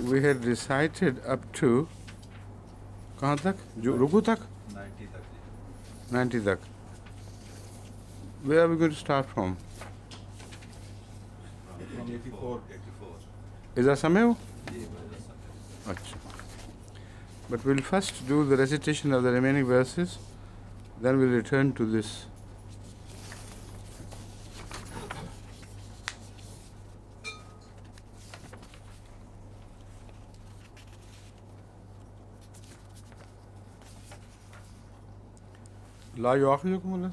we had recited up to کہاں تک جو رکو تک 90 تک. Where are we going to start from? From 84. Is that Samay? Achha. But we'll first do the recitation of the remaining verses, then we'll return to this. لا يؤاخذكم الله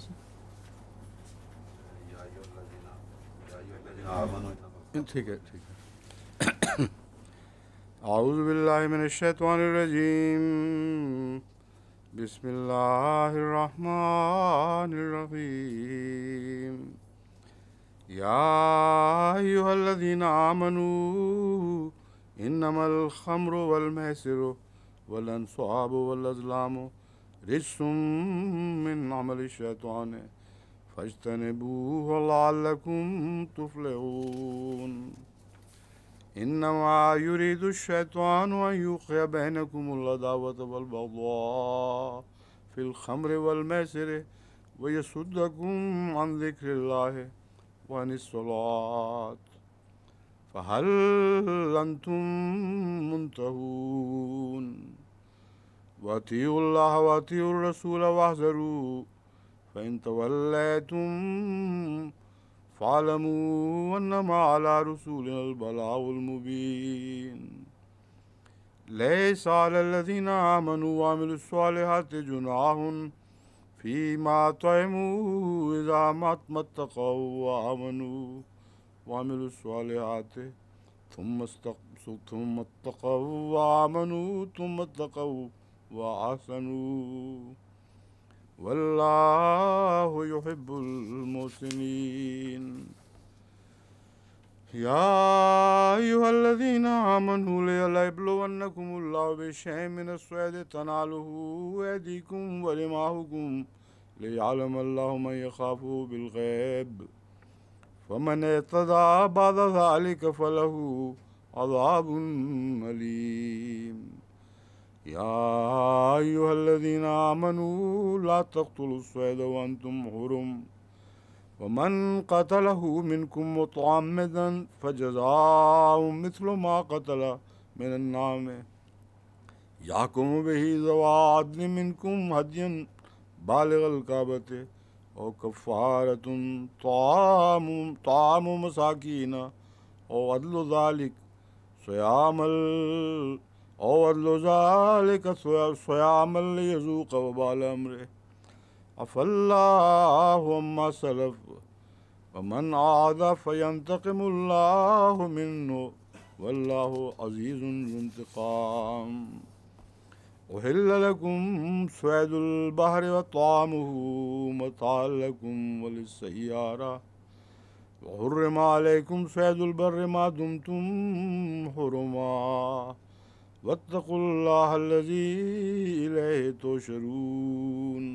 ٹھیک ہے ٹھیک ہے. اعوذ باللہ من الشیطان الرجیم بسم اللہ الرحمن الرحیم یا ایھا الذین آمنوا انما الخمر والمیسر والانصاب والازلام رجس من عمل الشیطان فاجتنبوه لعلكم تفلحون. انما يريد الشيطان ان يوقع بينكم العداوة والبغضاء في الخمر والميسر ويصدكم عن ذكر الله وعن الصلاة فهل انتم منتهون. وأطيعوا الله وأطيعوا الرسول واحذروا فإن توليتم فاعلموا أنما على رسولنا البلاغ المبين. ليس على الذين آمنوا وعملوا الصالحات جناح فيما طعموا إذا ما اتقوا وآمنوا وعملوا الصالحات ثم اتقوا وآمنوا ثم اتقوا وأحسنوا والله يحب المحسنين. يا أيها الذين آمنوا ليبلونكم الله بشيء من الصيد تناله أيديكم ورماحكم ليعلم الله من يخافه بالغيب فمن اعتدى بعد ذلك فله عذاب أليم. يا أيها الذين آمنوا لا تقتلوا الصيد وأنتم حرم ومن قتله منكم متعمدا فجزاء مثل ما قتل من النعم يحكم به ذوى عدل منكم هديا بالغ الكعبة أو كفارة طعام مساكين أو عدل ذلك صياما ليذوق وبال أمره عفى الله عما سلف ومن عاد فينتقم الله منه والله عزيز ذو انتقام. أحل لكم صيد البحر وطعامه متاعا لكم وللسيارة وحرم عليكم صيد البر ما دمتم حرما واتقوا الله الذي إليه تحشرون.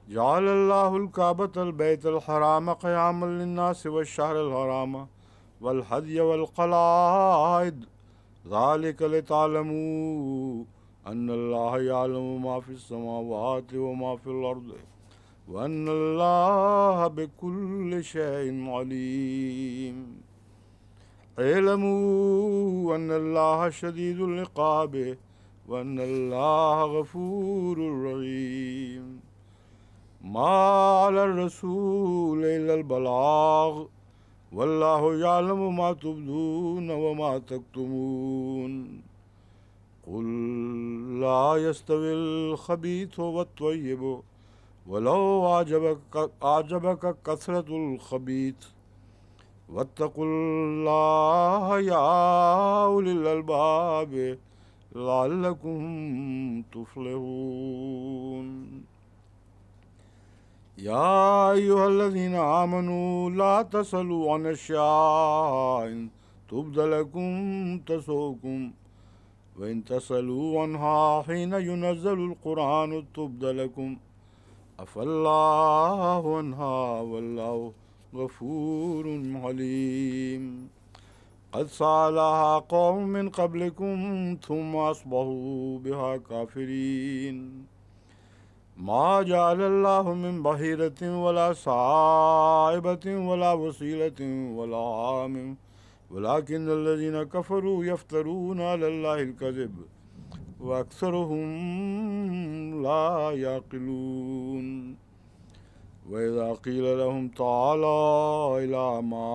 جعل الله الكعبة البيت الحرام قياما للناس والشهر الحرام والهدي والقلائد ذلك لتعلموا أن الله يعلم ما في السماوات وما في الأرض وأن الله بكل شيء عليم. اعلموا أن الله شديد العقاب وأن الله غفور رحيم. ما على الرسول إلا البلاغ والله يعلم ما تبدون وما تكتمون. قل لا يستوي الخبيث والطيب ولو أعجبك كثرة الخبيث واتقوا الله يا أولي الألباب لعلكم تفلحون. يا أيها الذين آمنوا لا تسألوا عن أشياء تبد لكم تسؤكم وإن تسألوا عنها حين ينزل القرآن تبد لكم عفى الله عنها والله غفور حليم. قد سألها قوم من قبلكم ثم أصبحوا بها كافرين ما جعل الله من بحيرة ولا صائبة ولا وصيلة ولا عام ولكن الذين كفروا يفترون على الله الكذب وأكثرهم لا يعقلون وإذا قيل لهم تعالوا إلى ما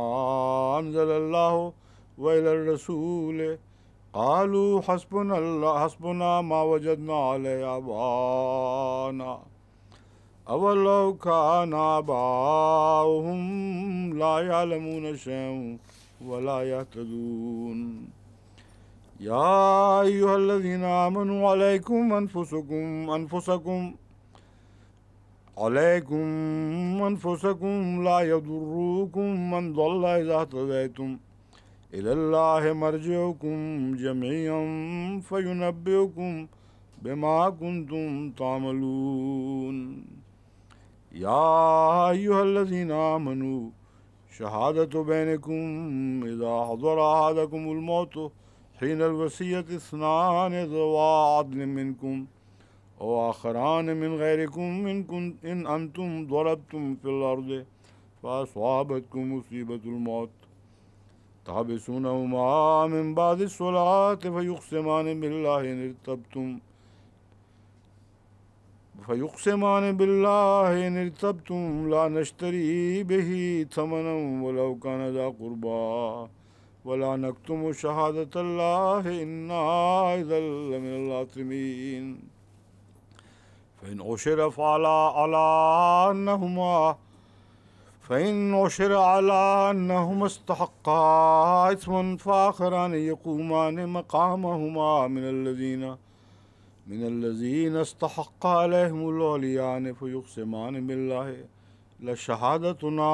أنزل الله وإلى الرسول قالوا حسبنا ما وجدنا عليه آباءنا أولو كان آباؤهم لا يعلمون شيئا ولا يهتدون يا أيها الذين آمنوا عليكم أنفسكم لا يضركم من ضل إذا اهتديتم إلى الله مرجعكم جميعا فينبئكم بما كنتم تعملون يا أيها الذين آمنوا شهادة بينكم إذا حضر أحدكم الموت حين الوصية اثنان ذوى عدل منكم أو آخران من غيركم إن أنتم ضربتم في الأرض فأصابتكم مصيبة الموت تحبسونهما من بعد الصلاة فيقسمان بالله إن ارتبتم لا نشتري به ثمنا ولو كان ذا قربى ولا نكتم شهادة الله إنا إذا لمن الآثمين فإن أشر على أنهما استحقا إثما فآخران يقومان مقامهما من الذين استحق عليهم الأوليان فيقسمان بالله لشهادتنا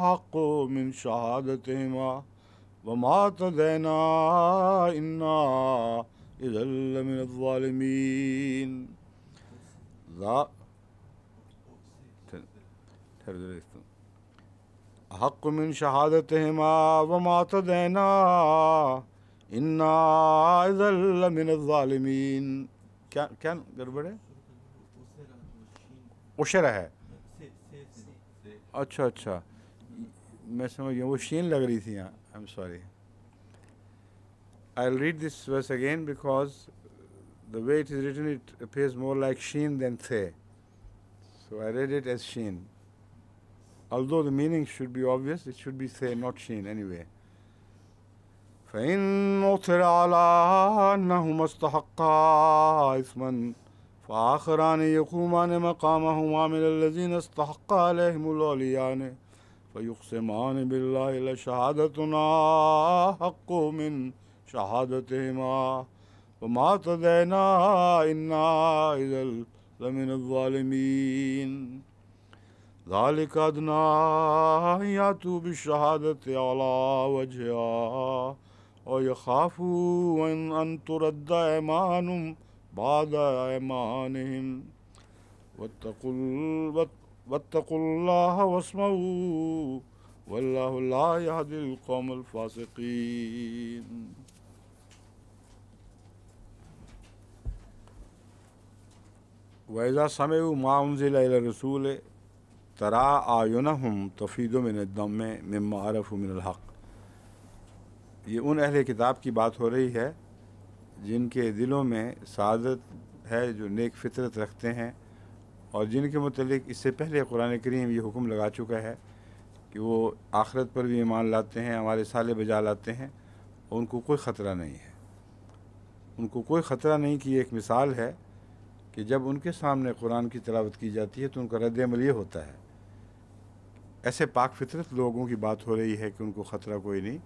حق من شهادتهما وما اعتدينا إنا إذا لمن الظالمين حق من شهادتهما وما اعتدينا إنا إذا لمن الظالمين. کیا گڑبڑ ہے؟ عشرہ ہے. اچھا میں سمجھ گیا وہ شین لگ رہی تھی یہاں. I'm sorry. I'll read this verse again because the way it is written it appears more like sheen than the. So I read it as sheen. Although the meaning should be obvious, it should be the, not sheen anyway. فَإِنْ أُثِرَ عَلَىٰ أَنَّهُمَا اسْتَحَقَّا إِثْمًا فَآخَرَانِ يَقُومَانِ مَقَامَهُمَا مِنَ الَّذِينَ اسْتَحَقَّ عَلَيْهِمُ الْأَوْلِيَانِ فَيُقْسِمَانِ بِاللَّهِ لَشَهَادَتُنَا حَقٌّ مِّن شَهَادَتِهِمَا وَمَا اعْتَدَيْنَا إِنَّا إِذًا لَمِنَ الظَّالِمِينَ ذَلِكَ أَدْنَىٰ أَن يَأْتُوا بِالشَّهَادَةِ عَلَىٰ وَجْهِهَا وَيَخَافُوا أَن تُرَدَّ أَيْمَانٌ بَعْدَ أَيْمَانِهِمْ واتقوا الله واسمعوا والله لا يهدي القوم الفاسقين. وإذا سمعوا ما أنزل إلى الرسول ترى أعينهم تفيض من الدم مما عرفوا من الحق. یہ ان اہل کتاب کی بات ہو رہی ہے جن کے دلوں میں سعادت ہے، جو نیک فطرت رکھتے ہیں اور جن کے متعلق اس سے پہلے قرآن کریم یہ حکم لگا چکا ہے کہ وہ آخرت پر بھی ایمان لاتے ہیں، ہمارے صالح بجا لاتے ہیں اور ان کو کوئی خطرہ نہیں ہے. ان کو کوئی خطرہ نہیں کی ایک مثال ہے کہ جب ان کے سامنے قرآن کی تلاوت کی جاتی ہے تو ان کا رد عمل یہ ہوتا ہے. ایسے پاک فطرت لوگوں کی بات ہو رہی ہے کہ ان کو خطرہ کوئی نہیں،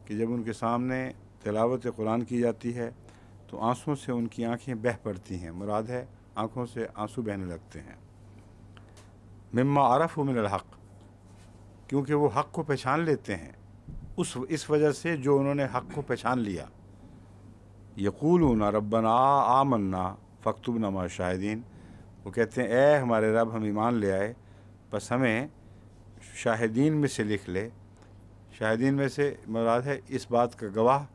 کہ جب ان کے سامنے تلاوت قرآن کی جاتی ہے تو آنسوں سے ان کی آنکھیں بہہ پڑتی ہیں. مراد ہے آنکھوں سے آنسو بہنے لگتے ہیں. مما عرفوا من الحق، کیونکہ وہ حق کو پہچان لیتے ہیں اس وجہ سے جو انہوں نے حق کو پہچان لیا. یقولون ربنا آمنا فاکتبنا مع الشاہدین، وہ کہتے ہیں اے ہمارے رب ہم ایمان لے آئے، بس ہمیں شاہدین میں سے لکھ لے. شاہدین میں سے مراد ہے اس بات کا گواہ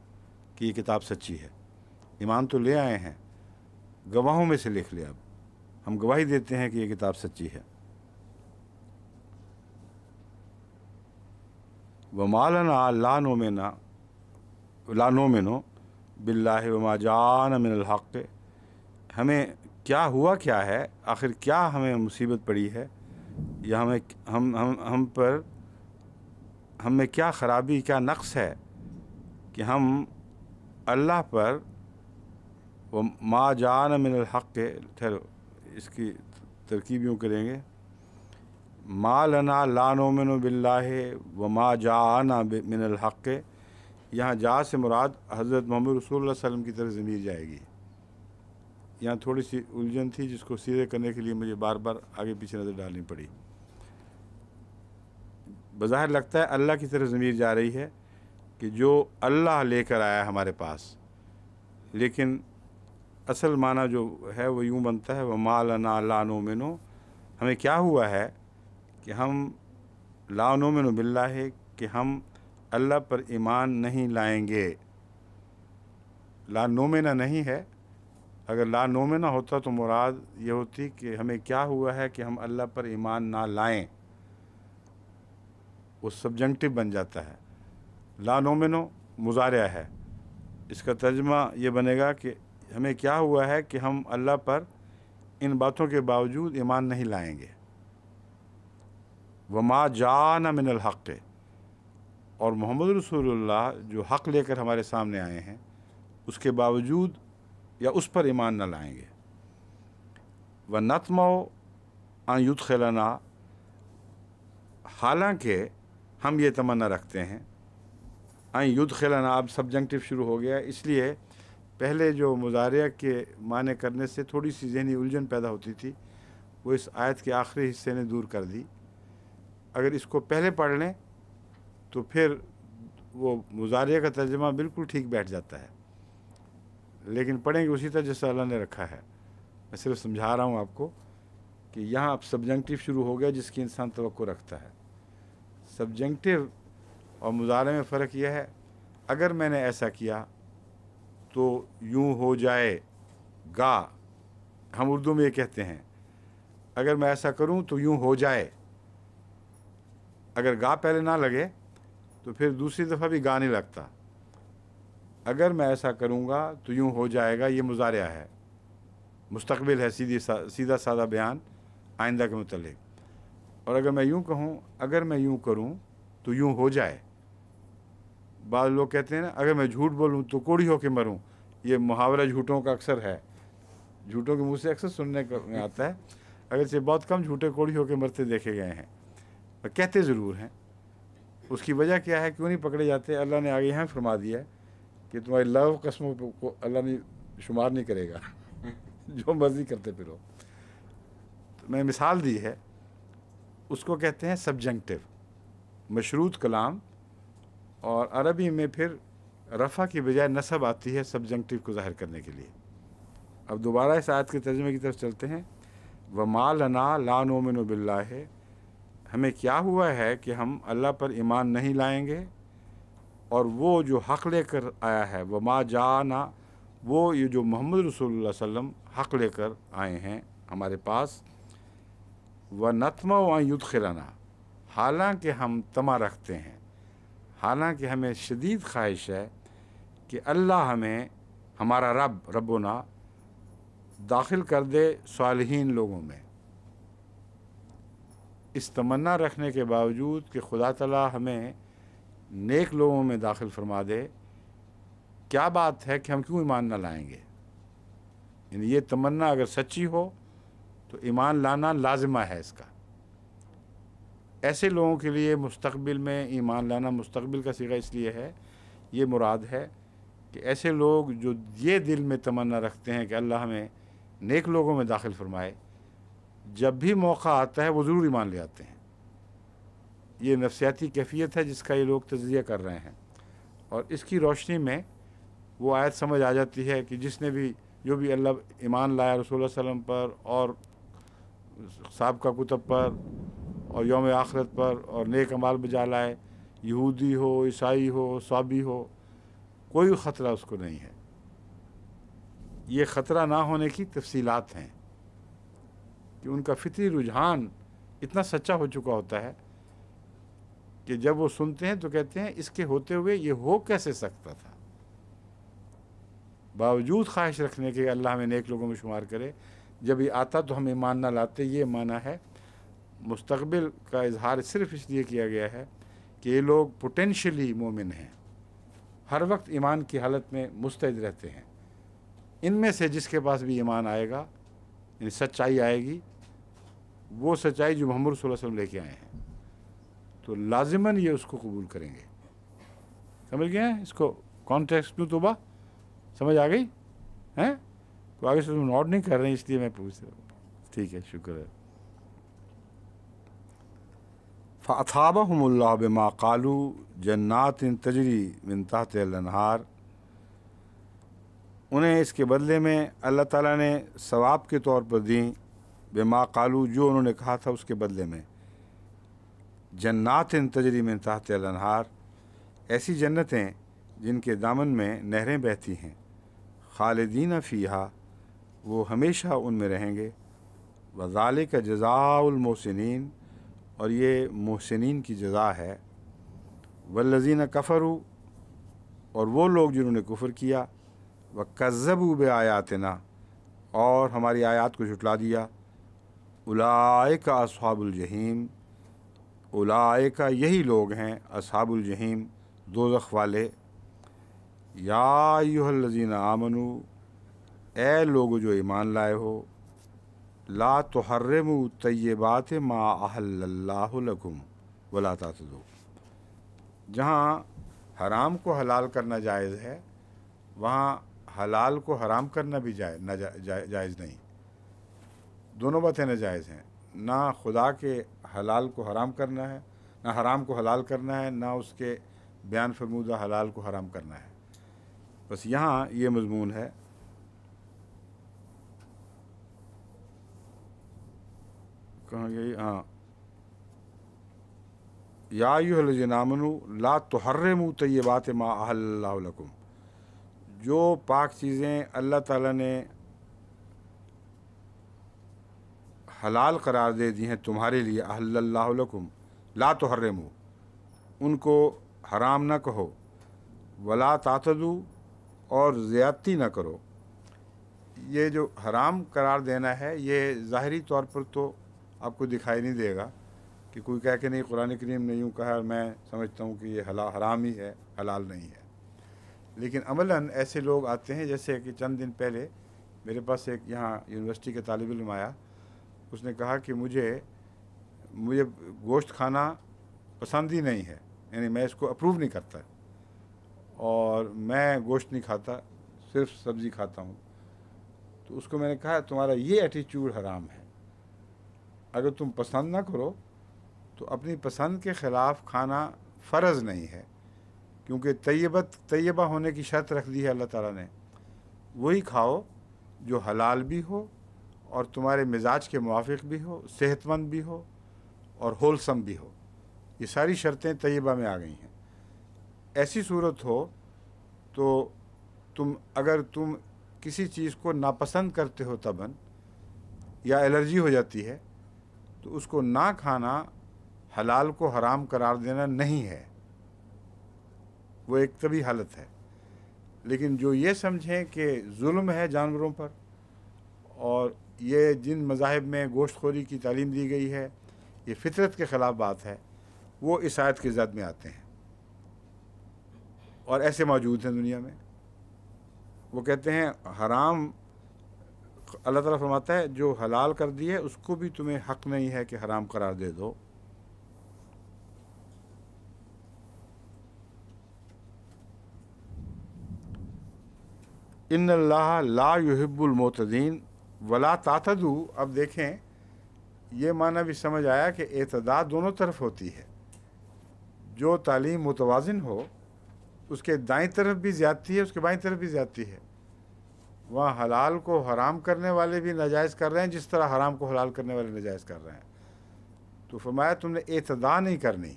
کہ یہ کتاب سچی ہے۔ ایمان تو لے آئے ہیں، گواہوں میں سے لکھ لیا، اب ہم گواہی دیتے ہیں کہ یہ کتاب سچی ہے۔ وَمَا لَنَا لَا نُؤْمِنُ بِاللَّهِ وَمَا جَاءَنَا مِنَ الْحَقِّ، ہمیں کیا ہوا کیا ہے، آخر کیا ہمیں مصیبت پڑی ہے، یا ہم میں کیا خرابی، کیا نقص ہے کہ ہم اللہ پر وَمَا جَاءَنَا مِنَ الْحَقِّ، ٹھہرو اس کی ترکیب یوں کریں گے، ما لنا لا نؤمن باللہ وما جاءنا من الحق، یہاں جا سے مراد حضرت محمد رسول اللہ صلی اللہ علیہ وسلم کی طرف ضمیر جائے گی۔ یہاں تھوڑی سی الجھن تھی جس کو سیدھے کرنے کے لیے مجھے بار بار آگے پیچھے نظر ڈالنی پڑی۔ بظاہر لگتا ہے اللہ کی طرف ضمیر جا رہی ہے کہ جو اللہ لے کر آیا ہمارے پاس، لیکن اصل معنی جو ہے وہ یوں بنتا ہے وما لنا لا نؤمن، ہمیں کیا ہوا ہے کہ ہم لا نؤمن باللہ، کہ ہم اللہ پر ایمان نہیں لائیں گے۔ لا نؤمن نہیں ہے، اگر لا نؤمن ہوتا تو مراد یہ ہوتی کہ ہمیں کیا ہوا ہے کہ ہم اللہ پر ایمان نہ لائیں، وہ سبجنکٹیو بن جاتا ہے۔ لا نؤمن مضارع ہے، اس کا ترجمہ یہ بنے گا کہ ہمیں کیا ہوا ہے کہ ہم اللہ پر ان باتوں کے باوجود ایمان نہیں لائیں گے۔ وما جاءنا من الحق، اور محمد رسول اللہ جو حق لے کر ہمارے سامنے آئے ہیں اس کے باوجود یا اس پر ایمان نہ لائیں گے۔ وَنَطْمَعُ أَن يُدْخِلَنَا، حالانکہ ہم یہ تمنا رکھتے ہیں، أن يُدْخِلَنَا، اب سبجنکٹیو شروع ہو گیا، اس لیے پہلے جو مضارع کے معنی کرنے سے تھوڑی سی ذہنی الجھن پیدا ہوتی تھی وہ اس آیت کے آخری حصے نے دور کر دی۔ اگر اس کو پہلے پڑھ لیں تو پھر وہ مضارع کا ترجمہ بالکل ٹھیک بیٹھ جاتا ہے، لیکن پڑھیں گے اسی طرح جیسا اللہ نے رکھا ہے۔ میں صرف سمجھا رہا ہوں آپ کو کہ یہاں اب سبجنکٹیو شروع ہو گیا جس کی انسان توقع رکھتا ہے۔ سبجنکٹیو اور مضارع میں فرق یہ ہے، اگر میں نے ایسا کیا تو یوں ہو جائے گا، ہم اردو میں یہ کہتے ہیں اگر میں ایسا کروں تو یوں ہو جائے، اگر گا پہلے نہ لگے تو پھر دوسری دفعہ بھی گا نہیں لگتا۔ اگر میں ایسا کروں گا تو یوں ہو جائے گا، یہ مضارع ہے، مستقبل ہے، سیدھا سادہ بیان آئندہ کے متعلق۔ اور اگر میں یوں کہوں اگر میں یوں کروں تو یوں ہو جائے، بعض لوگ کہتے ہیں نا اگر میں جھوٹ بولوں تو کوڑی ہو کے مروں، یہ محاورہ جھوٹوں کا اکثر ہے، جھوٹوں کے منہ سے اکثر سننے میں آتا ہے، اگرچہ بہت کم جھوٹے کوڑی ہو کے مرتے دیکھے گئے ہیں، کہتے ضرور ہیں۔ اس کی وجہ کیا ہے، کیوں نہیں پکڑے جاتے؟ اللہ نے آگے یہاں فرما دیا ہے کہ تمہاری لو قسموں کو اللہ نے شمار نہیں کرے گا، جو مرضی کرتے پھرو۔ تو میں مثال دی ہے، اس کو کہتے ہیں سبجنکٹیو، مشروط کلام، اور عربی میں پھر رفع کی بجائے نصب آتی ہے سبجنکٹیو کو ظاہر کرنے کے لیے۔ اب دوبارہ اس آیت کے ترجمے کی طرف چلتے ہیں۔ وَمَا لَنَا لَا نُؤْمِنُ بِاللَّهِ، ہمیں کیا ہوا ہے کہ ہم اللہ پر ایمان نہیں لائیں گے، اور وہ جو حق لے کر آیا ہے، وَمَا جَاءَنَا، وہ یہ جو محمد رسول اللہ صلی اللہ علیہ وسلم حق لے کر آئے ہیں ہمارے پاس، وَنَطْمَعُ أَن يُدْخِلَنَا، حالانکہ ہم طمع رکھتے ہیں، حالانکہ ہمیں شدید خواہش ہے کہ اللہ ہمیں، ہمارا ربنا داخل کر دے صالحین لوگوں میں۔ اس تمنا رکھنے کے باوجود کہ خدا تعالیٰ ہمیں نیک لوگوں میں داخل فرما دے، کیا بات ہے کہ ہم کیوں ایمان نہ لائیں گے؟ یعنی یہ تمنا اگر سچی ہو تو ایمان لانا لازمہ ہے اس کا۔ ایسے لوگوں کے لیے مستقبل میں ایمان لانا، مستقبل کا صیغہ اس لیے ہے، یہ مراد ہے کہ ایسے لوگ جو یہ دل میں تمنا رکھتے ہیں کہ اللہ ہمیں نیک لوگوں میں داخل فرمائے، جب بھی موقع آتا ہے وہ ضرور ایمان لے آتے ہیں۔ یہ نفسیاتی کیفیت ہے جس کا یہ لوگ تجزیہ کر رہے ہیں، اور اس کی روشنی میں وہ آیت سمجھ آ جاتی ہے کہ جس نے بھی، جو بھی اللہ ایمان لایا رسول اللہ صلی اللہ علیہ وسلم پر اور سابقہ کتب پر اور یوم آخرت پر اور نیک اعمال بجا لائے، یہودی ہو، عیسائی ہو، صابی ہو، کوئی خطرہ اس کو نہیں ہے۔ یہ خطرہ نہ ہونے کی تفصیلات ہیں کہ ان کا فطری رجحان اتنا سچا ہو چکا ہوتا ہے کہ جب وہ سنتے ہیں تو کہتے ہیں اس کے ہوتے ہوئے یہ ہو کیسے سکتا تھا۔ باوجود خواہش رکھنے کے اللہ ہمیں نیک لوگوں میں شمار کرے، جب یہ آتا تو ہم ایمان نہ لاتے۔ یہ معنی ہے مستقبل کا اظہار صرف اس لیے کیا گیا ہے کہ یہ لوگ پوٹینشلی مومن ہیں، ہر وقت ایمان کی حالت میں مستعد رہتے ہیں۔ ان میں سے جس کے پاس بھی ایمان آئے گا، یعنی سچائی آئے گی، وہ سچائی جو محمد صلی اللہ علیہ وسلم لے کے آئے ہیں، تو لازماً یہ اس کو قبول کریں گے۔ سمجھ گئے ہیں اس کو؟ کانٹیکسٹ میں توبہ سمجھ آ گئی ہیں؟ تو آگے سے نوٹ نہیں کر رہے ہیں اس لیے میں پوچھ رہا ہوں۔ ٹھیک ہے، شکر ہے۔ فَأَثَابَهُمُ اللَّهُ بِمَا قَالُوا جَنَّاتٍ تَجْرِي مِن تَحْتِهَا الْأَنْهَارُ، انہیں اس کے بدلے میں اللہ تعالیٰ نے ثواب کے طور پر دیں، بما قالو، جو انہوں نے کہا تھا اس کے بدلے میں، جنات تجری من تحتها الانہار، ایسی جنتیں جن کے دامن میں نہریں بہتی ہیں، خالدین فیہا، وہ ہمیشہ ان میں رہیں گے، وذالک جزاء المحسنین، اور یہ محسنین کی جزا ہے، والذین کفروا، اور وہ لوگ جنہوں نے کفر کیا، وکذبوا بآیاتنا، اور ہماری آیات کو جھٹلا دیا، اولئک اصحاب الجحیم، اولئک یہی لوگ ہیں اصحاب الجحیم، دوزخ والے۔ یا ایھا الذین آمنوا، اے لوگ جو ایمان لائے ہو، لا تحرموا طیبات ما احل اللہ لکم ولا تعتدوا، جہاں حرام کو حلال کرنا جائز ہے وہاں حلال کو حرام کرنا بھی جائز نہیں۔ دونوں باتیں ناجائز ہیں، نہ خدا کے حلال کو حرام کرنا ہے، نہ حرام کو حلال کرنا ہے، نہ اس کے بیان فرمودہ حلال کو حرام کرنا ہے۔ بس یہاں یہ مضمون ہے۔ کہاں گئی؟ ہاں، یا ایھا الذین آمنوا لا تحرموا طیبات ما احل اللہ لکم، جو پاک چیزیں اللہ تعالیٰ نے حلال قرار دے دی ہیں تمہارے لیے، احل اللہ لکم، لا تحرموا، ان کو حرام نہ کہو، ولا تعتدوا، اور زیادتی نہ کرو۔ یہ جو حرام قرار دینا ہے یہ ظاہری طور پر تو آپ کو دکھائی نہیں دے گا کہ کوئی کہہ کہ نہیں قرآن کریم نے یوں کہا، میں سمجھتا ہوں کہ یہ حرام ہی ہے، حلال نہیں ہے۔ لیکن عملاً ایسے لوگ آتے ہیں، جیسے کہ چند دن پہلے میرے پاس ایک یہاں یونیورسٹی کے طالب علم آیا، اس نے کہا کہ مجھے گوشت کھانا پسند ہی نہیں ہے، یعنی میں اس کو اپروو نہیں کرتا، اور میں گوشت نہیں کھاتا، صرف سبزی کھاتا ہوں۔ تو اس کو میں نے کہا تمہارا یہ ایٹیچیوڈ حرام ہے، اگر تم پسند نہ کرو تو اپنی پسند کے خلاف کھانا فرض نہیں ہے، کیونکہ طیبہ ہونے کی شرط رکھ دی ہے اللہ تعالیٰ نے۔ وہی کھاؤ جو حلال بھی ہو اور تمہارے مزاج کے موافق بھی ہو، صحت مند بھی ہو اور ہولسم بھی ہو۔ یہ ساری شرطیں طیبہ میں آ گئی ہیں۔ ایسی صورت ہو تو اگر تم کسی چیز کو ناپسند کرتے ہو طبعاً، یا الرجی ہو جاتی ہے، تو اس کو نہ کھانا حلال کو حرام قرار دینا نہیں ہے، وہ ایک طبی حالت ہے۔ لیکن جو یہ سمجھیں کہ ظلم ہے جانوروں پر، اور یہ جن مذاہب میں گوشت خوری کی تعلیم دی گئی ہے یہ فطرت کے خلاف بات ہے، وہ اس آیت کی زد میں آتے ہیں، اور ایسے موجود ہیں دنیا میں۔ وہ کہتے ہیں حرام، اللہ تعالیٰ فرماتا ہے جو حلال کر دی ہے اس کو بھی تمہیں حق نہیں ہے کہ حرام قرار دے دو۔ ان اللہ لا یحب المعتدین ولا تعتدوا، اب دیکھیں یہ معنی بھی سمجھ آیا کہ اعتداء دونوں طرف ہوتی ہے۔ جو تعلیم متوازن ہو اس کے دائیں طرف بھی زیادتی ہے، اس کے بائیں طرف بھی زیادتی ہے۔ وہاں حلال کو حرام کرنے والے بھی ناجائز کر رہے ہیں جس طرح حرام کو حلال کرنے والے ناجائز کر رہے ہیں۔ تو فرمایا تم نے اعتداء نہیں کرنی،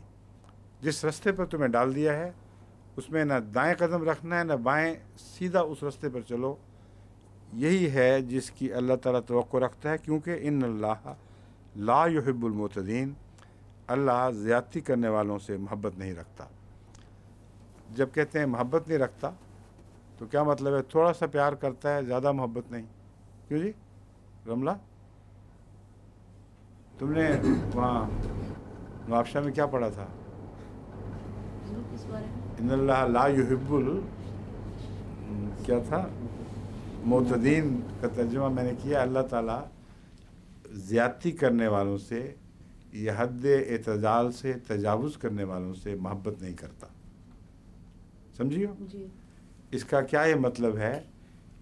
جس رستے پر تمہیں ڈال دیا ہے اس میں نہ دائیں قدم رکھنا ہے نہ بائیں، سیدھا اس رستے پر چلو. یہی ہے جس کی اللہ تعالیٰ توقع رکھتا ہے، کیونکہ ان اللہ لا یحب المعتدین، اللہ زیادتی کرنے والوں سے محبت نہیں رکھتا. جب کہتے ہیں محبت نہیں رکھتا تو کیا مطلب ہے؟ تھوڑا سا پیار کرتا ہے، زیادہ محبت نہیں. کیوں جی رملہ، تم نے وہاں نوابشاہ میں کیا پڑھا تھا؟ ان اللہ لا یحب کیا تھا؟ معتدین کا ترجمہ میں نے کیا اللہ تعالیٰ زیادتی کرنے والوں سے یا حد اعتدال سے تجاوز کرنے والوں سے محبت نہیں کرتا. سمجھیو جی. اس کا کیا یہ مطلب ہے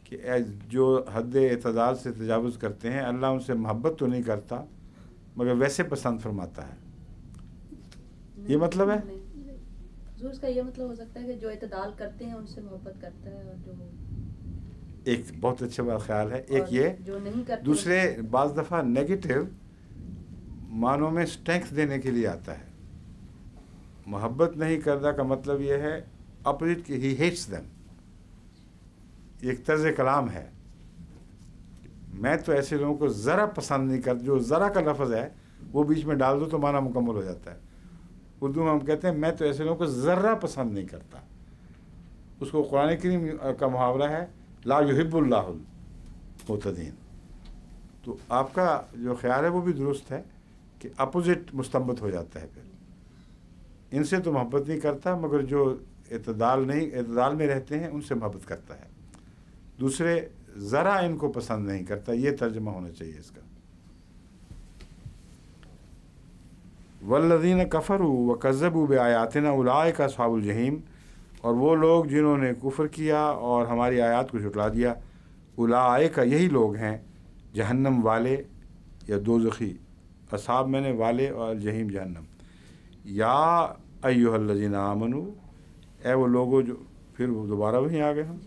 کہ جو حد اعتدال سے تجاوز کرتے ہیں اللہ ان سے محبت تو نہیں کرتا مگر ویسے پسند فرماتا ہے، یہ مطلب ہے؟ حضور اس کا یہ مطلب ہو سکتا ہے کہ جو اعتدال کرتے ہیں ان سے محبت کرتا ہے، اور جو ایک بہت اچھا خیال ہے. ایک یہ جو نہیں کرتے، دوسرے بعض دفعہ نیگیٹو معنوں میں اسٹرینتھ دینے کے لیے آتا ہے. محبت نہیں کرتا کا مطلب یہ ہے اپوزٹ کہ ہی ہیٹس دیم. ایک طرز کلام ہے، میں تو ایسے لوگوں کو ذرا پسند نہیں کرتا. جو ذرا کا لفظ ہے وہ بیچ میں ڈال دو تو معنی مکمل ہو جاتا ہے. اردو میں ہم کہتے ہیں میں تو ایسے لوگوں کو ذرا پسند نہیں کرتا. اس کو قرآن کریم کا محاورہ ہے لا یحب اللہ المعتدین. تو آپ کا جو خیال ہے وہ بھی درست ہے کہ اپوزٹ مستنبت ہو جاتا ہے. پھر ان سے تو محبت نہیں کرتا مگر جو اعتدال میں رہتے ہیں ان سے محبت کرتا ہے. دوسرے ذرا ان کو پسند نہیں کرتا. یہ ترجمہ ہونا چاہیے اس کا. والذین کفروا وکذبوا بآیاتنا اولئک اصحاب الجحیم، اور وہ لوگ جنہوں نے کفر کیا اور ہماری آیات کو جھٹلا دیا، اولئک یہی لوگ ہیں جہنم والے یا دوزخی. اصحاب میں نے والے اور جہیم جہنم. یا ایھا الذین آمنوا، اے وہ لوگوں جو، پھر وہ دوبارہ وہیں آ گئے ہم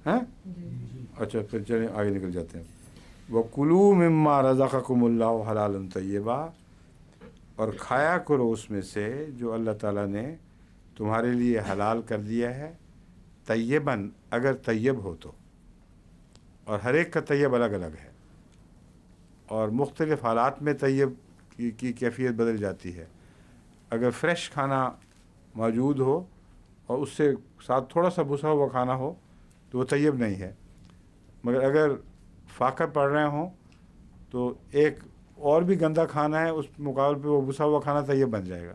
ہیں. اچھا پھر چلیں آگے نکل جاتے ہیں. وَكُلُوا مِمَّا رَزَقَكُمُ اللَّهُ حَلَالًا طَيِّبًا، اور کھایا کرو اس میں سے جو اللہ تعالیٰ نے تمہارے لیے حلال کر دیا ہے. طیباً، اگر طیب ہو تو، اور ہر ایک کا طیب الگ الگ ہے اور مختلف حالات میں طیب کی کیفیت بدل جاتی ہے. اگر فریش کھانا موجود ہو اور اس سے ساتھ تھوڑا سا بھسا ہوا کھانا ہو تو وہ طیب نہیں ہے. مگر اگر فاقہ پڑ رہے ہوں تو ایک اور بھی گندا کھانا ہے اس مقابل پہ وہ بھسا ہوا کھانا طیب بن جائے گا.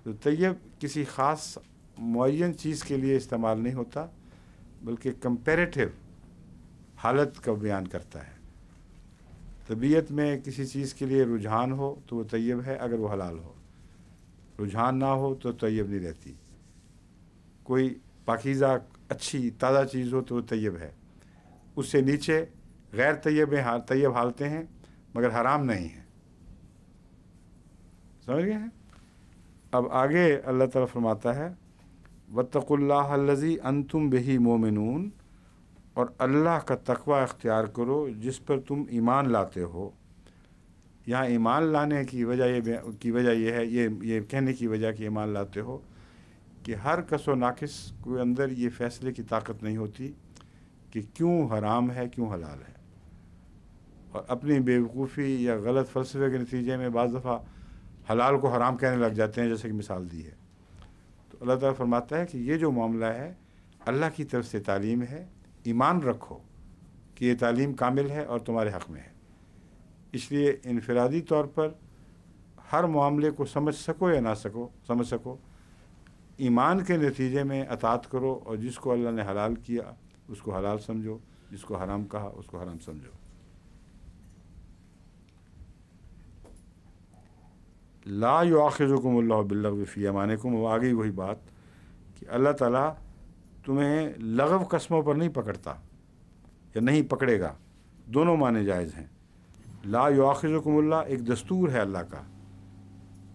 تو طیب کسی خاص معین چیز کے لیے استعمال نہیں ہوتا بلکہ کمپیریٹیو حالت کا بیان کرتا ہے. طبیعت میں کسی چیز کے لیے رجحان ہو تو وہ طیب ہے اگر وہ حلال ہو. رجحان نہ ہو تو طیب نہیں رہتی. کوئی پاکیزہ اچھی تازہ چیز ہو تو وہ طیب ہے. اس سے نیچے غیر طیب حالتیں ہیں مگر حرام نہیں ہیں. سمجھ گئے ہیں؟ اب آگے اللہ تعالیٰ فرماتا ہے واتقوا اللہ الذی انتم بہ مؤمنون، اور اللہ کا تقوی اختیار کرو جس پر تم ایمان لاتے ہو. یہاں ایمان لانے کی وجہ یہ ہے، یہ کہنے کی وجہ کہ ایمان لاتے ہو کہ ہر کس و ناقص کے اندر یہ فیصلے کی طاقت نہیں ہوتی کہ کیوں حرام ہے کیوں حلال ہے. اور اپنی بیوقوفی یا غلط فلسفے کے نتیجے میں بعض دفعہ حلال کو حرام کہنے لگ جاتے ہیں، جیسے کہ مثال دی ہے. تو اللہ تعالیٰ فرماتا ہے کہ یہ جو معاملہ ہے اللہ کی طرف سے تعلیم ہے، ایمان رکھو کہ یہ تعلیم کامل ہے اور تمہارے حق میں ہے. اس لیے انفرادی طور پر ہر معاملے کو سمجھ سکو یا نہ سمجھ سکو، ایمان کے نتیجے میں اطاعت کرو، اور جس کو اللہ نے حلال کیا اس کو حلال سمجھو، جس کو حرام کہا اس کو حرام سمجھو. لا یؤاخذکم اللہ باللغو فی ایمانکم، وہ آگئی وہی بات کہ اللہ تعالیٰ تمہیں لغو قسموں پر نہیں پکڑتا یا نہیں پکڑے گا. دونوں معنی جائز ہیں. لا یؤاخذکم اللہ ایک دستور ہے اللہ کا،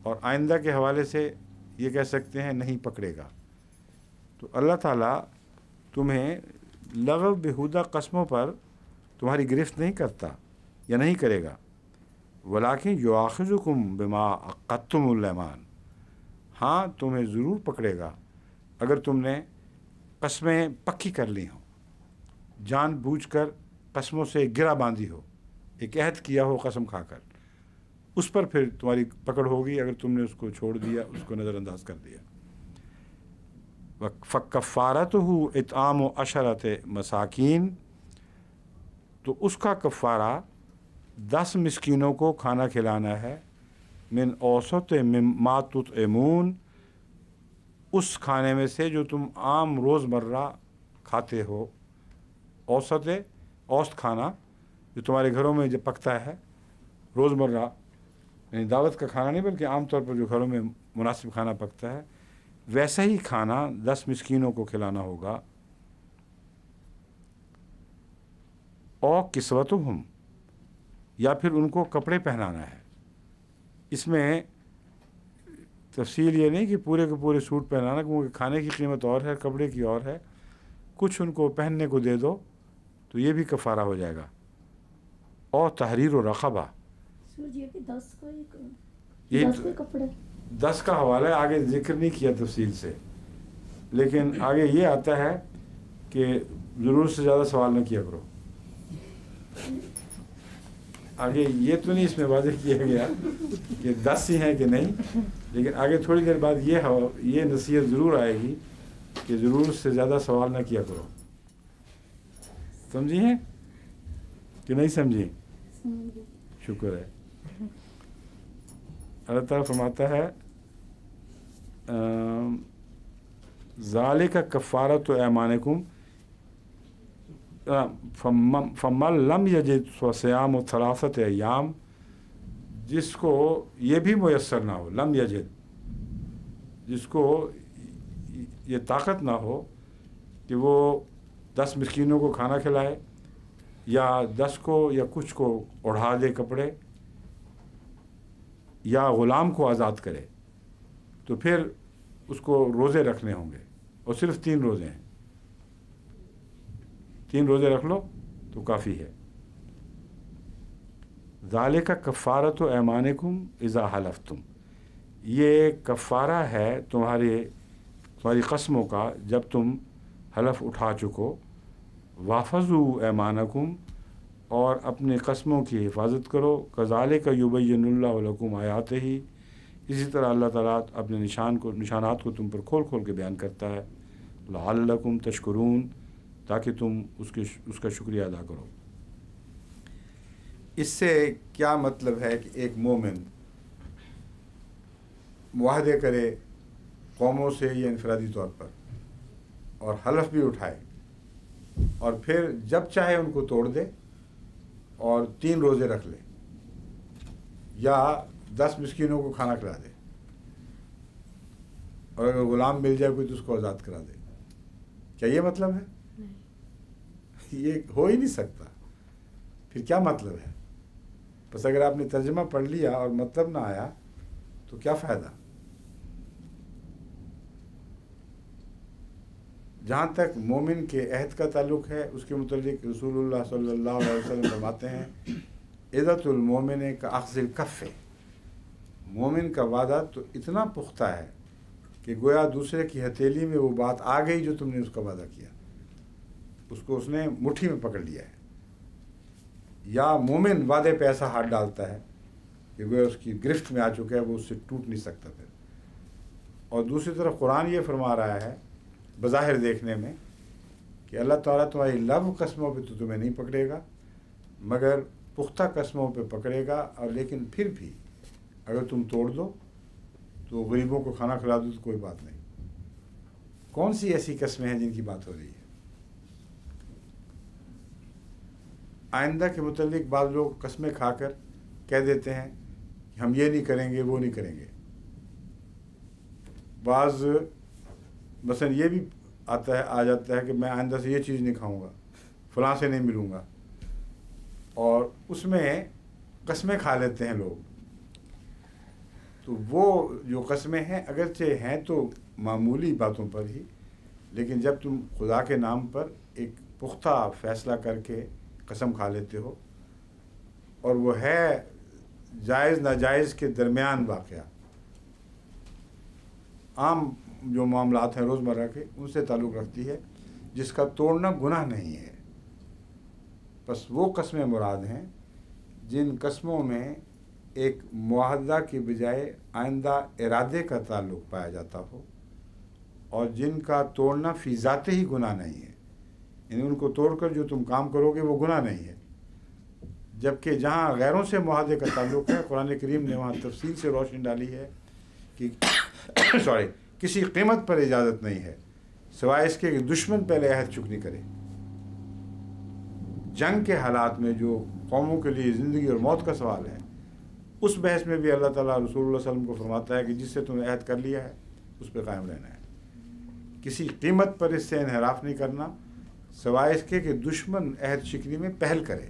اور آئندہ کے حوالے سے یہ کہہ سکتے ہیں نہیں پکڑے گا. تو اللہ تعالیٰ تمہیں لغو بہودہ قسموں پر تمہاری گرفت نہیں کرتا یا نہیں کرے گا. ولیکن یؤاخذکم بما عقدتم الایمان، ہاں تمہیں ضرور پکڑے گا اگر تم نے قسمیں پکی کر لی ہوں، جان بوجھ کر قسموں سے گرا باندھی ہو، ایک عہد کیا ہو قسم کھا کر، اس پر پھر تمہاری پکڑ ہوگی اگر تم نے اس کو چھوڑ دیا، اس کو نظر انداز کر دیا۔ فَكَفَّارَتُهُ اطعام 10 مساکین، تو اس کا کفارہ 10 مسکینوں کو کھانا کھلانا ہے، من اوسط مما تطعمون، اس کھانے میں سے جو تم عام روزمرہ کھاتے ہو۔ اوسط کھانا جو تمہارے گھروں میں جو پکتا ہے روزمرہ، یعنی دعوت کا کھانا نہیں بلکہ عام طور پر جو گھروں میں مناسب کھانا پکتا ہے، ویسا ہی کھانا 10 مسکینوں کو کھلانا ہوگا۔ او کسوتہم، یا پھر ان کو کپڑے پہنانا ہے۔ اس میں تفصیل یہ نہیں کہ پورے کے پورے سوٹ پہنانا، کیونکہ کھانے کی قیمت اور ہے، کپڑے کی اور ہے، کچھ ان کو پہننے کو دے دو تو یہ بھی کفارہ ہو جائے گا۔ اور تحریر و رقبہ، یہ 10 کا حوالہ ہے، آگے ذکر نہیں کیا تفصیل سے، لیکن آگے یہ آتا ہے کہ ضرورت سے زیادہ سوال نہ کیا کرو۔ آگے یہ تو نہیں اس میں واضح کیا گیا کہ 10 ہی ہیں کہ نہیں، لیکن آگے تھوڑی دیر بعد یہ نصیحت ضرور آئے گی کہ ضرورت سے زیادہ سوال نہ کیا کرو۔ سمجھی ہیں کہ نہیں سمجھی؟ شکر ہے۔ اللہ تعالیٰ فرماتا ہے ذالک کفارۃ ایمانکم فمن لم یجد فصیام 3 ایام، جس کو یہ بھی میسر نہ ہو، لم یجد، جس کو یہ طاقت نہ ہو کہ وہ 10 مسکینوں کو کھانا کھلائے، یا 10 کو یا کچھ کو اڑھا دے کپڑے، یا غلام کو آزاد کرے، تو پھر اس کو روزے رکھنے ہوں گے، اور صرف 3 روزے ہیں، 3 روزے رکھ لو تو کافی ہے۔ ذالک کفارۃ ایمانکم اذا حلفتم، یہ کفارہ ہے تمہاری قسموں کا جب تم حلف اٹھا چکو۔ واحفظوا ایمانکم، اور اپنی قسموں کی حفاظت کرو۔ کذالک یبین اللہ لکم آیاتہ، اسی طرح اللہ تعالیٰ اپنے نشانات کو تم پر کھول کھول کے بیان کرتا ہے۔ لعلکم تشکرون، تاکہ تم اس کا شکریہ ادا کرو۔ اس سے کیا مطلب ہے کہ ایک مومن معاہدے کرے قوموں سے یا انفرادی طور پر، اور حلف بھی اٹھائے، اور پھر جب چاہے ان کو توڑ دے اور 3 روزے رکھ لے، یا 10 مسکینوں کو کھانا کھلا دے، اور اگر غلام مل جائے کوئی تو اس کو آزاد کرا دے۔ کیا یہ مطلب ہے؟ یہ ہو ہی نہیں سکتا۔ پھر کیا مطلب ہے؟ بس اگر آپ نے ترجمہ پڑھ لیا اور مطلب نہ آیا تو کیا فائدہ؟ جہاں تک مومن کے عہد کا تعلق ہے، اس کے متعلق رسول اللہ صلی اللہ علیہ وسلم فرماتے ہیں عزت المومن کا اخذ الکف، مومن کا وعدہ تو اتنا پختہ ہے کہ گویا دوسرے کی ہتھیلی میں وہ بات آ گئی جو تم نے اس کا وعدہ کیا، اس کو اس نے مٹھی میں پکڑ لیا ہے۔ یا مومن وعدے پہ ایسا ہاتھ ڈالتا ہے کہ گویا اس کی گرفت میں آ چکا ہے، وہ اس سے ٹوٹ نہیں سکتا پھر۔ اور دوسری طرف قرآن یہ فرما رہا ہے بظاہر دیکھنے میں کہ اللہ تعالیٰ تمہاری لغو قسموں پہ تو تمہیں نہیں پکڑے گا، مگر پختہ قسموں پہ پکڑے گا، اور لیکن پھر بھی اگر تم توڑ دو تو غریبوں کو کھانا کھلا دو تو کوئی بات نہیں۔ کون سی ایسی قسمیں ہیں جن کی بات ہو رہی ہے؟ آئندہ کے متعلق بعض لوگ قسمیں کھا کر کہہ دیتے ہیں کہ ہم یہ نہیں کریں گے، وہ نہیں کریں گے۔ بعض مثلا یہ بھی آ جاتا ہے کہ میں آئندہ سے یہ چیز نہیں کھاؤں گا، فلاں سے نہیں ملوں گا، اور اس میں قسمیں کھا لیتے ہیں لوگ۔ تو وہ جو قسمیں ہیں اگرچہ ہیں تو معمولی باتوں پر ہی، لیکن جب تم خدا کے نام پر ایک پختہ فیصلہ کر کے قسم کھا لیتے ہو، اور وہ ہے جائز ناجائز کے درمیان واقعہ، عام جو معاملات ہیں روزمرہ کے ان سے تعلق رکھتی ہے جس کا توڑنا گناہ نہیں ہے. بس وہ قسمیں مراد ہیں جن قسموں میں ایک معاہدہ کی بجائے آئندہ ارادے کا تعلق پایا جاتا ہو اور جن کا توڑنا فی ذات ہی گناہ نہیں ہے. یعنی ان کو توڑ کر جو تم کام کرو گے وہ گناہ نہیں ہے. جبکہ جہاں غیروں سے معاہدے کا تعلق ہے قرآن کریم نے وہاں تفصیل سے روشنی ڈالی ہے کہ کسی قیمت پر اجازت نہیں ہے سوائے اس کے کہ دشمن پہلے عہد چکنی کرے. جنگ کے حالات میں جو قوموں کے لیے زندگی اور موت کا سوال ہے اس بحث میں بھی اللہ تعالیٰ رسول اللہ صلی اللہ علیہ وسلم کو فرماتا ہے کہ جس سے تم نے عہد کر لیا ہے اس پہ قائم رہنا ہے. کسی قیمت پر اس سے انحراف نہیں کرنا سوائے اس کے کہ دشمن عہد شکنی میں پہل کرے.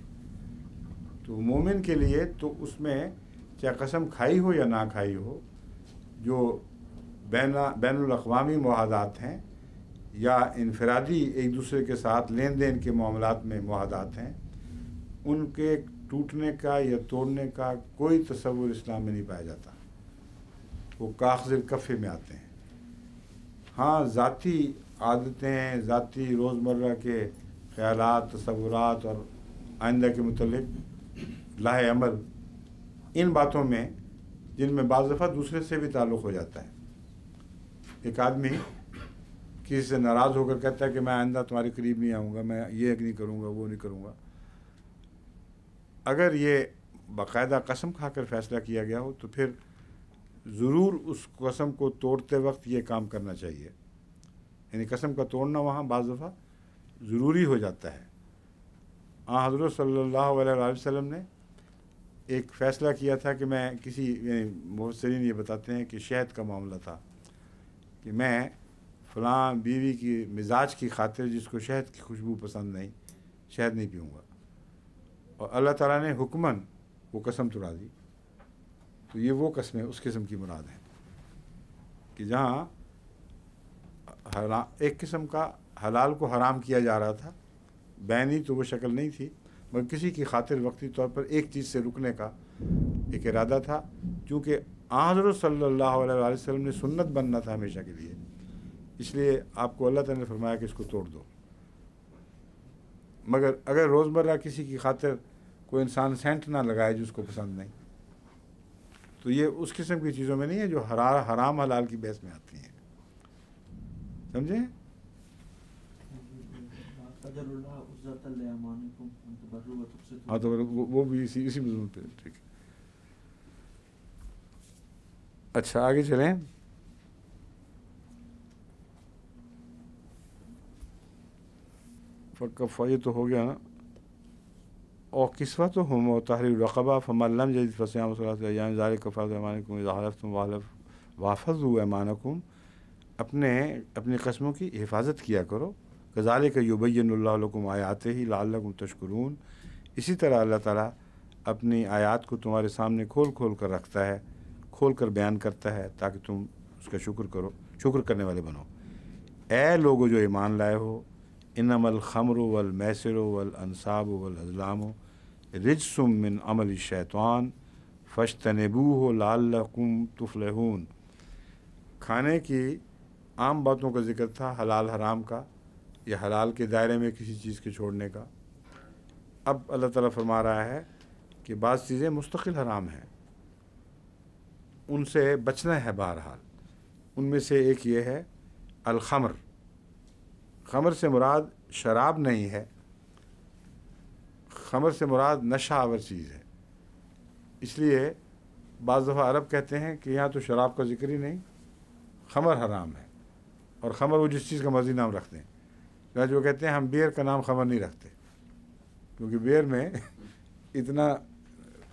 تو مومن کے لیے تو اس میں چاہے قسم کھائی ہو یا نہ کھائی ہو جو بین الاقوامی معاہدات ہیں یا انفرادی ایک دوسرے کے ساتھ لین دین کے معاملات میں معاہدات ہیں ان کے ٹوٹنے کا یا توڑنے کا کوئی تصور اسلام میں نہیں پایا جاتا. وہ کاغذ کفے میں آتے ہیں. ہاں ذاتی عادتیں ذاتی روزمرہ کے خیالات تصورات اور آئندہ کے متعلق لاہ عمل ان باتوں میں جن میں بعض دفعہ دوسرے سے بھی تعلق ہو جاتا ہے. ایک آدمی کسی سے ناراض ہو کر کہتا ہے کہ میں آئندہ تمہارے قریب نہیں آؤں گا میں یہ نہیں کروں گا وہ نہیں کروں گا. اگر یہ باقاعدہ قسم کھا کر فیصلہ کیا گیا ہو تو پھر ضرور اس قسم کو توڑتے وقت یہ کام کرنا چاہیے. یعنی قسم کا توڑنا وہاں بعض دفعہ ضروری ہو جاتا ہے. حضرت صلی اللہ علیہ وسلم نے ایک فیصلہ کیا تھا کہ میں کسی یعنی مفسرین یہ بتاتے ہیں کہ شہد کا معاملہ تھا کہ میں فلاں بیوی کی مزاج کی خاطر جس کو شہد کی خوشبو پسند نہیں شہد نہیں پیوں گا. اور اللہ تعالیٰ نے حکماً وہ قسم توڑا دی. تو یہ وہ قسمیں اس قسم کی مراد ہیں کہ جہاں ایک قسم کا حلال کو حرام کیا جا رہا تھا بینی تو وہ شکل نہیں تھی مگر کسی کی خاطر وقتی طور پر ایک چیز سے رکنے کا ایک ارادہ تھا. چونکہ حضرت صلی اللہ علیہ وسلم نے سنت بننا تھا ہمیشہ کے لیے اس لیے آپ کو اللہ تعالیٰ نے فرمایا کہ اس کو توڑ دو. مگر اگر روزمرہ کسی کی خاطر کوئی انسان سینٹ نہ لگائے جو اس کو پسند نہیں تو یہ اس قسم کی چیزوں میں نہیں ہے جو حرام حلال کی بحث میں آتی ہیں. سمجھیں؟ ہاں تو وہ بھی اسی مضمون پہ ٹھیک ہے. اچھا آگے چلیں. یہ تو ہو گیا نا. اور قسوت ہم و تحریر رقبہ فمن لم یجد فصیام ثلاثۃ ایام ذلک کفارۃ ایمانکم اذا حلفتم واحفظوا ایمانکم. اپنی قسموں کی حفاظت کیا کرو. کذالک یبین اللہ لکم آیاتہ لعلکم تشکرون. اسی طرح اللہ تعالیٰ اپنی آیات کو تمہارے سامنے کھول کھول کر رکھتا ہے کھول کر بیان کرتا ہے تاکہ تم اس کا شکر کرو شکر کرنے والے بنو. اے لوگو جو ایمان لائے ہو انما الخمر والمیسر والانصاب والازلام رجس من عمل الشیطان فاجتنبوہ لعلکم تفلحون. کھانے کی عام باتوں کا ذکر تھا حلال حرام کا یا حلال کے دائرے میں کسی چیز کے چھوڑنے کا. اب اللہ تعالیٰ فرما رہا ہے کہ بعض چیزیں مستقل حرام ہیں ان سے بچنا ہے. بہرحال ان میں سے ایک یہ ہے الخمر. خمر سے مراد شراب نہیں ہے خمر سے مراد نشہ آور چیز ہے. اس لیے بعض دفعہ عرب کہتے ہیں کہ یہاں تو شراب کا ذکر ہی نہیں خمر حرام ہے. اور خمر وہ جس چیز کا مرضی نام رکھتے ہیں جو کہتے ہیں ہم بیئر کا نام خمر نہیں رکھتے کیونکہ بیئر میں اتنا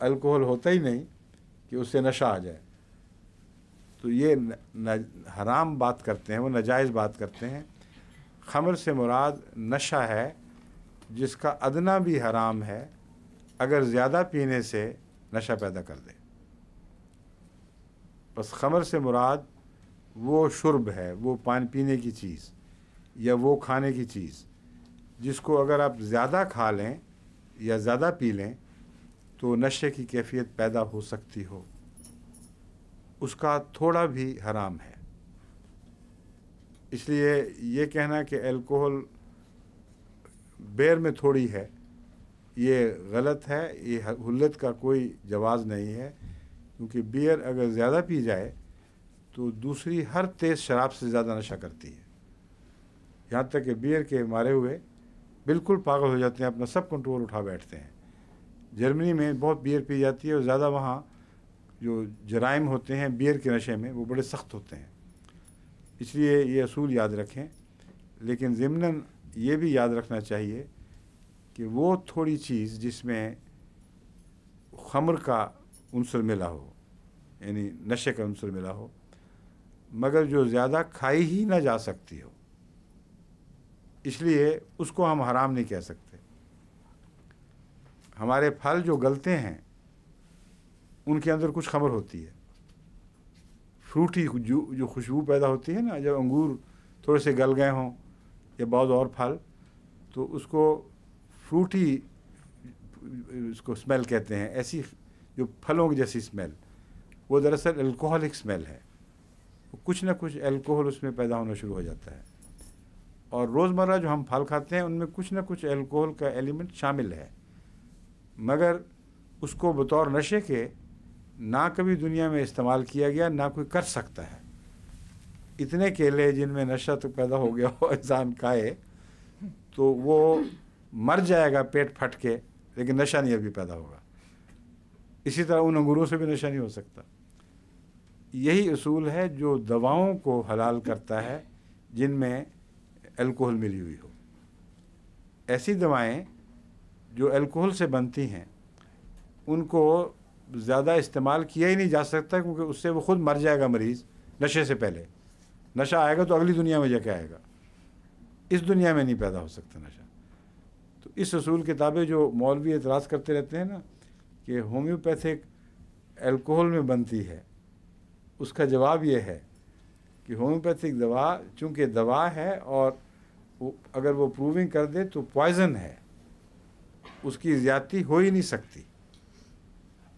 الکوہل ہوتا ہی نہیں کہ اس سے نشہ آ جائے. تو یہ حرام بات کرتے ہیں وہ ناجائز بات کرتے ہیں. خمر سے مراد نشہ ہے جس کا ادنا بھی حرام ہے اگر زیادہ پینے سے نشہ پیدا کر دے. بس خمر سے مراد وہ شرب ہے وہ پانی پینے کی چیز یا وہ کھانے کی چیز جس کو اگر آپ زیادہ کھا لیں یا زیادہ پی لیں تو نشے کی کیفیت پیدا ہو سکتی ہو. اس کا تھوڑا بھی حرام ہے اس لیے یہ کہنا کہ الکوہل بیئر میں تھوڑی ہے یہ غلط ہے، یہ حلت کا کوئی جواز نہیں ہے، کیونکہ بیئر اگر زیادہ پی جائے تو دوسری ہر تیز شراب سے زیادہ نشہ کرتی ہے، یہاں تک کہ بیئر کے مارے ہوئے بالکل پاگل ہو جاتے ہیں، اپنا سب کنٹرول اٹھا بیٹھتے ہیں۔ جرمنی میں بہت بیئر پی جاتی ہے اور زیادہ وہاں جو جرائم ہوتے ہیں بیئر کے نشے میں وہ بڑے سخت ہوتے ہیں، اس لیے یہ اصول یاد رکھیں۔ لیکن ضمناً یہ بھی یاد رکھنا چاہیے کہ وہ تھوڑی چیز جس میں خمر کا عنصر ملا ہو، یعنی نشے کا عنصر ملا ہو، مگر جو زیادہ کھائی ہی نہ جا سکتی ہو، اس لیے اس کو ہم حرام نہیں کہہ سکتے۔ ہمارے پھل جو گلتے ہیں ان کے اندر کچھ خمر ہوتی ہے، فروٹی جو خوشبو پیدا ہوتی ہے نا، جب انگور تھوڑے سے گل گئے ہوں یا بعض اور پھل، تو اس کو فروٹی اس کو اسمیل کہتے ہیں، ایسی جو پھلوں کی جیسی اسمیل، وہ دراصل الکوہلک اسمیل ہے، کچھ نہ کچھ الکوہل اس میں پیدا ہونا شروع ہو جاتا ہے۔ اور روزمرہ جو ہم پھل کھاتے ہیں ان میں کچھ نہ کچھ الکوہل کا ایلیمنٹ شامل ہے، مگر اس کو بطور نشے کے نہ کبھی دنیا میں استعمال کیا گیا، نہ کوئی کر سکتا ہے۔ اتنے کیلے جن میں نشہ تو پیدا ہو گیا ہو انسان کھائے تو وہ مر جائے گا پیٹ پھٹ کے، لیکن نشہ نہیں ابھی پیدا ہوگا۔ اسی طرح ان انگوروں سے بھی نشہ نہیں ہو سکتا۔ یہی اصول ہے جو دواؤں کو حلال کرتا ہے جن میں الکوہل ملی ہوئی ہو۔ ایسی دوائیں جو الکوہل سے بنتی ہیں ان کو زیادہ استعمال کیا ہی نہیں جا سکتا، کیونکہ اس سے وہ خود مر جائے گا مریض نشے سے پہلے۔ نشہ آئے گا تو اگلی دنیا میں جا کے آئے گا، اس دنیا میں نہیں پیدا ہو سکتا نشہ۔ تو اس اصول کتابیں جو مولوی اعتراض کرتے رہتے ہیں نا کہ ہومیوپیتھک الکوہل میں بنتی ہے، اس کا جواب یہ ہے کہ ہومیوپیتھک دوا چونکہ دوا ہے اور اگر وہ پروونگ کر دے تو پوائزن ہے، اس کی زیادتی ہو ہی نہیں سکتی،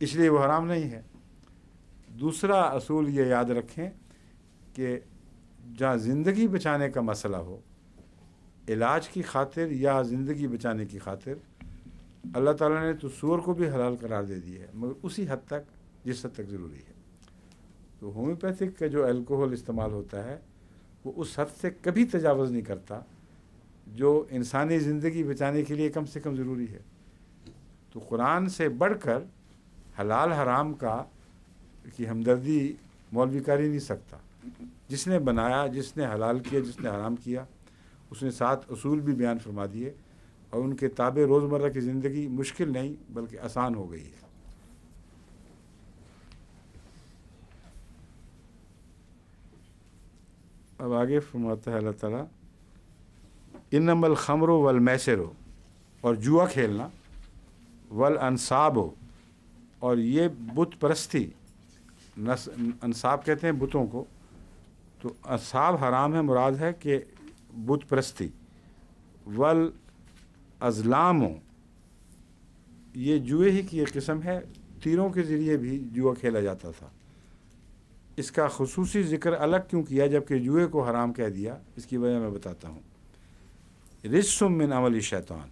اس لیے وہ حرام نہیں ہے۔ دوسرا اصول یہ یاد رکھیں کہ جہاں زندگی بچانے کا مسئلہ ہو، علاج کی خاطر یا زندگی بچانے کی خاطر، اللہ تعالیٰ نے تو سور کو بھی حلال قرار دے دی ہے، مگر اسی حد تک جس حد تک ضروری ہے۔ تو ہومیوپیتھک کا جو الکوہل استعمال ہوتا ہے وہ اس حد سے کبھی تجاوز نہیں کرتا جو انسانی زندگی بچانے کے لیے کم سے کم ضروری ہے۔ تو قرآن سے بڑھ کر حلال حرام کی ہمدردی مولوی کر ہی نہیں سکتا۔ جس نے بنایا، جس نے حلال کیا، جس نے حرام کیا، اس نے 7 اصول بھی بیان فرما دیے، اور ان کے تابع روزمرہ کی زندگی مشکل نہیں بلکہ آسان ہو گئی ہے۔ اب آگے فرماتا ہے اللہ تعالیٰ، انما الخمر والمیسر، اور جوا کھیلنا، والانصاب، اور یہ بت پرستی، انصاب کہتے ہیں بتوں کو، تو انصاب حرام ہے، مراد ہے کہ بت پرستی، والازلام، یہ جوئے ہی کی ایک قسم ہے، تیروں کے ذریعے بھی جوا کھیلا جاتا تھا۔ اس کا خصوصی ذکر الگ کیوں کیا جبکہ جوئے کو حرام کہہ دیا، اس کی وجہ میں بتاتا ہوں۔ رجس من عمل شیطان،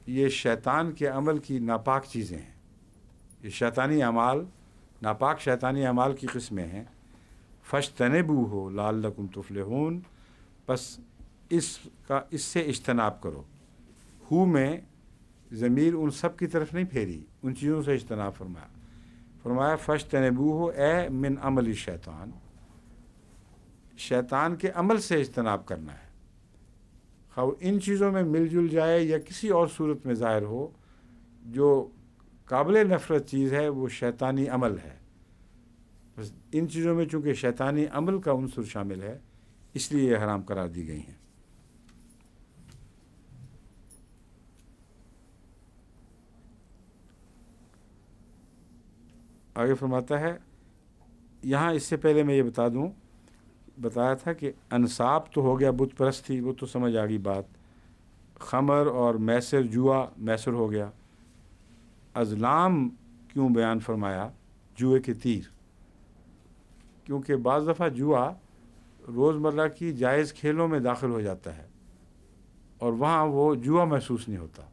یہ شیطان کے عمل کی ناپاک چیزیں ہیں، یہ شیطانی اعمال، ناپاک شیطانی اعمال کی قسمیں ہیں۔ فاجتنبوہ لعلکم تفلحون، پس اس سے اجتناب کرو۔ ہو میں ضمیر ان سب کی طرف نہیں پھیری، ان چیزوں سے اجتناب فرمایا فاجتنبوہ اے من عمل شیطان، شیطان کے عمل سے اجتناب کرنا ہے، خواہ ان چیزوں میں مل جل جائے یا کسی اور صورت میں ظاہر ہو۔ جو قابل نفرت چیز ہے وہ شیطانی عمل ہے، بس ان چیزوں میں چونکہ شیطانی عمل کا عنصر شامل ہے اس لیے یہ حرام قرار دی گئی ہیں۔ آگے فرماتا ہے، یہاں اس سے پہلے میں یہ بتایا تھا کہ انصاب تو ہو گیا بت پرستی، وہ تو سمجھ آ گئی بات، خمر اور میسر، جوا میسر ہو گیا۔ ازلام کیوں بیان فرمایا؟ جوئے کے تیر، کیونکہ بعض دفعہ جوا روزمرہ کی جائز کھیلوں میں داخل ہو جاتا ہے اور وہاں وہ جوا محسوس نہیں ہوتا.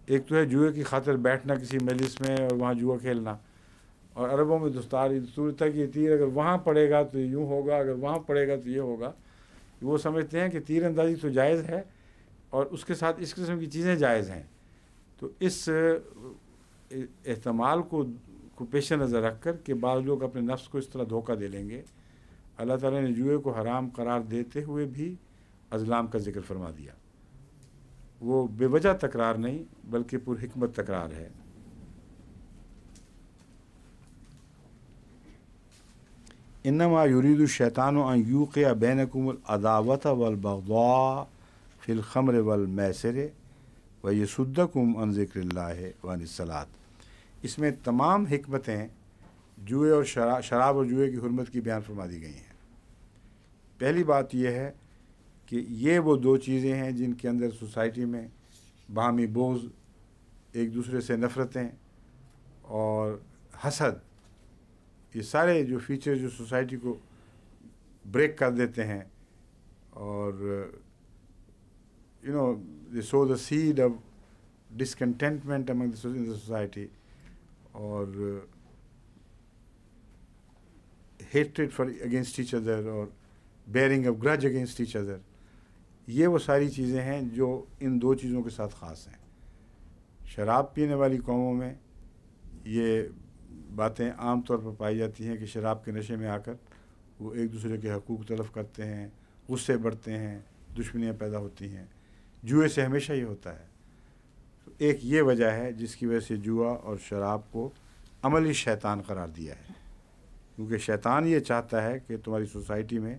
ایک تو ہے جوئے کی خاطر بیٹھنا کسی مجلس میں اور وہاں جوا کھیلنا، اور عربوں میں دستور تھا کہ یہ تیر اگر وہاں پڑے گا تو یوں ہوگا، اگر وہاں پڑے گا تو یہ ہوگا. وہ سمجھتے ہیں کہ تیر اندازی تو جائز ہے اور اس کے ساتھ اس قسم کی چیزیں جائز ہیں. تو اس احتمال کو پیش نظر رکھ کر کہ بعض لوگ اپنے نفس کو اس طرح دھوکہ دے لیں گے، اللہ تعالیٰ نے جوئے کو حرام قرار دیتے ہوئے بھی ازلام کا ذکر فرما دیا. وہ بے وجہ تکرار نہیں بلکہ پر حکمت تکرار ہے. انما یرید الشیطان ان یوقع بینکم العداوۃ والبغضاء فی الخمر والمیسر ویصدکم عن ذکر اللہ وعن الصلاۃ. اس میں تمام حکمتیں جوئے اور شراب اور جوئے کی حرمت کی بیان فرما دی گئی ہیں. پہلی بات یہ ہے کہ یہ وہ دو چیزیں ہیں جن کے اندر سوسائٹی میں باہمی بغض، ایک دوسرے سے نفرتیں اور حسد، یہ سارے جو فیچر جو سوسائٹی کو بریک کر دیتے ہیں اور they sow the seed of discontentment among the society اور hatred against each other اور bearing of grudge against each other. یہ وہ ساری چیزیں ہیں جو ان دو چیزوں کے ساتھ خاص ہیں. شراب پینے والی قوموں میں یہ باتیں عام طور پر پائی جاتی ہیں کہ شراب کے نشے میں آ کر وہ ایک دوسرے کے حقوق تلف کرتے ہیں، غصے بڑھتے ہیں، دشمنیاں پیدا ہوتی ہیں. جوئے سے ہمیشہ یہ ہوتا ہے. تو ایک یہ وجہ ہے جس کی وجہ سے جوا اور شراب کو عملی شیطان قرار دیا ہے، کیونکہ شیطان یہ چاہتا ہے کہ تمہاری سوسائٹی میں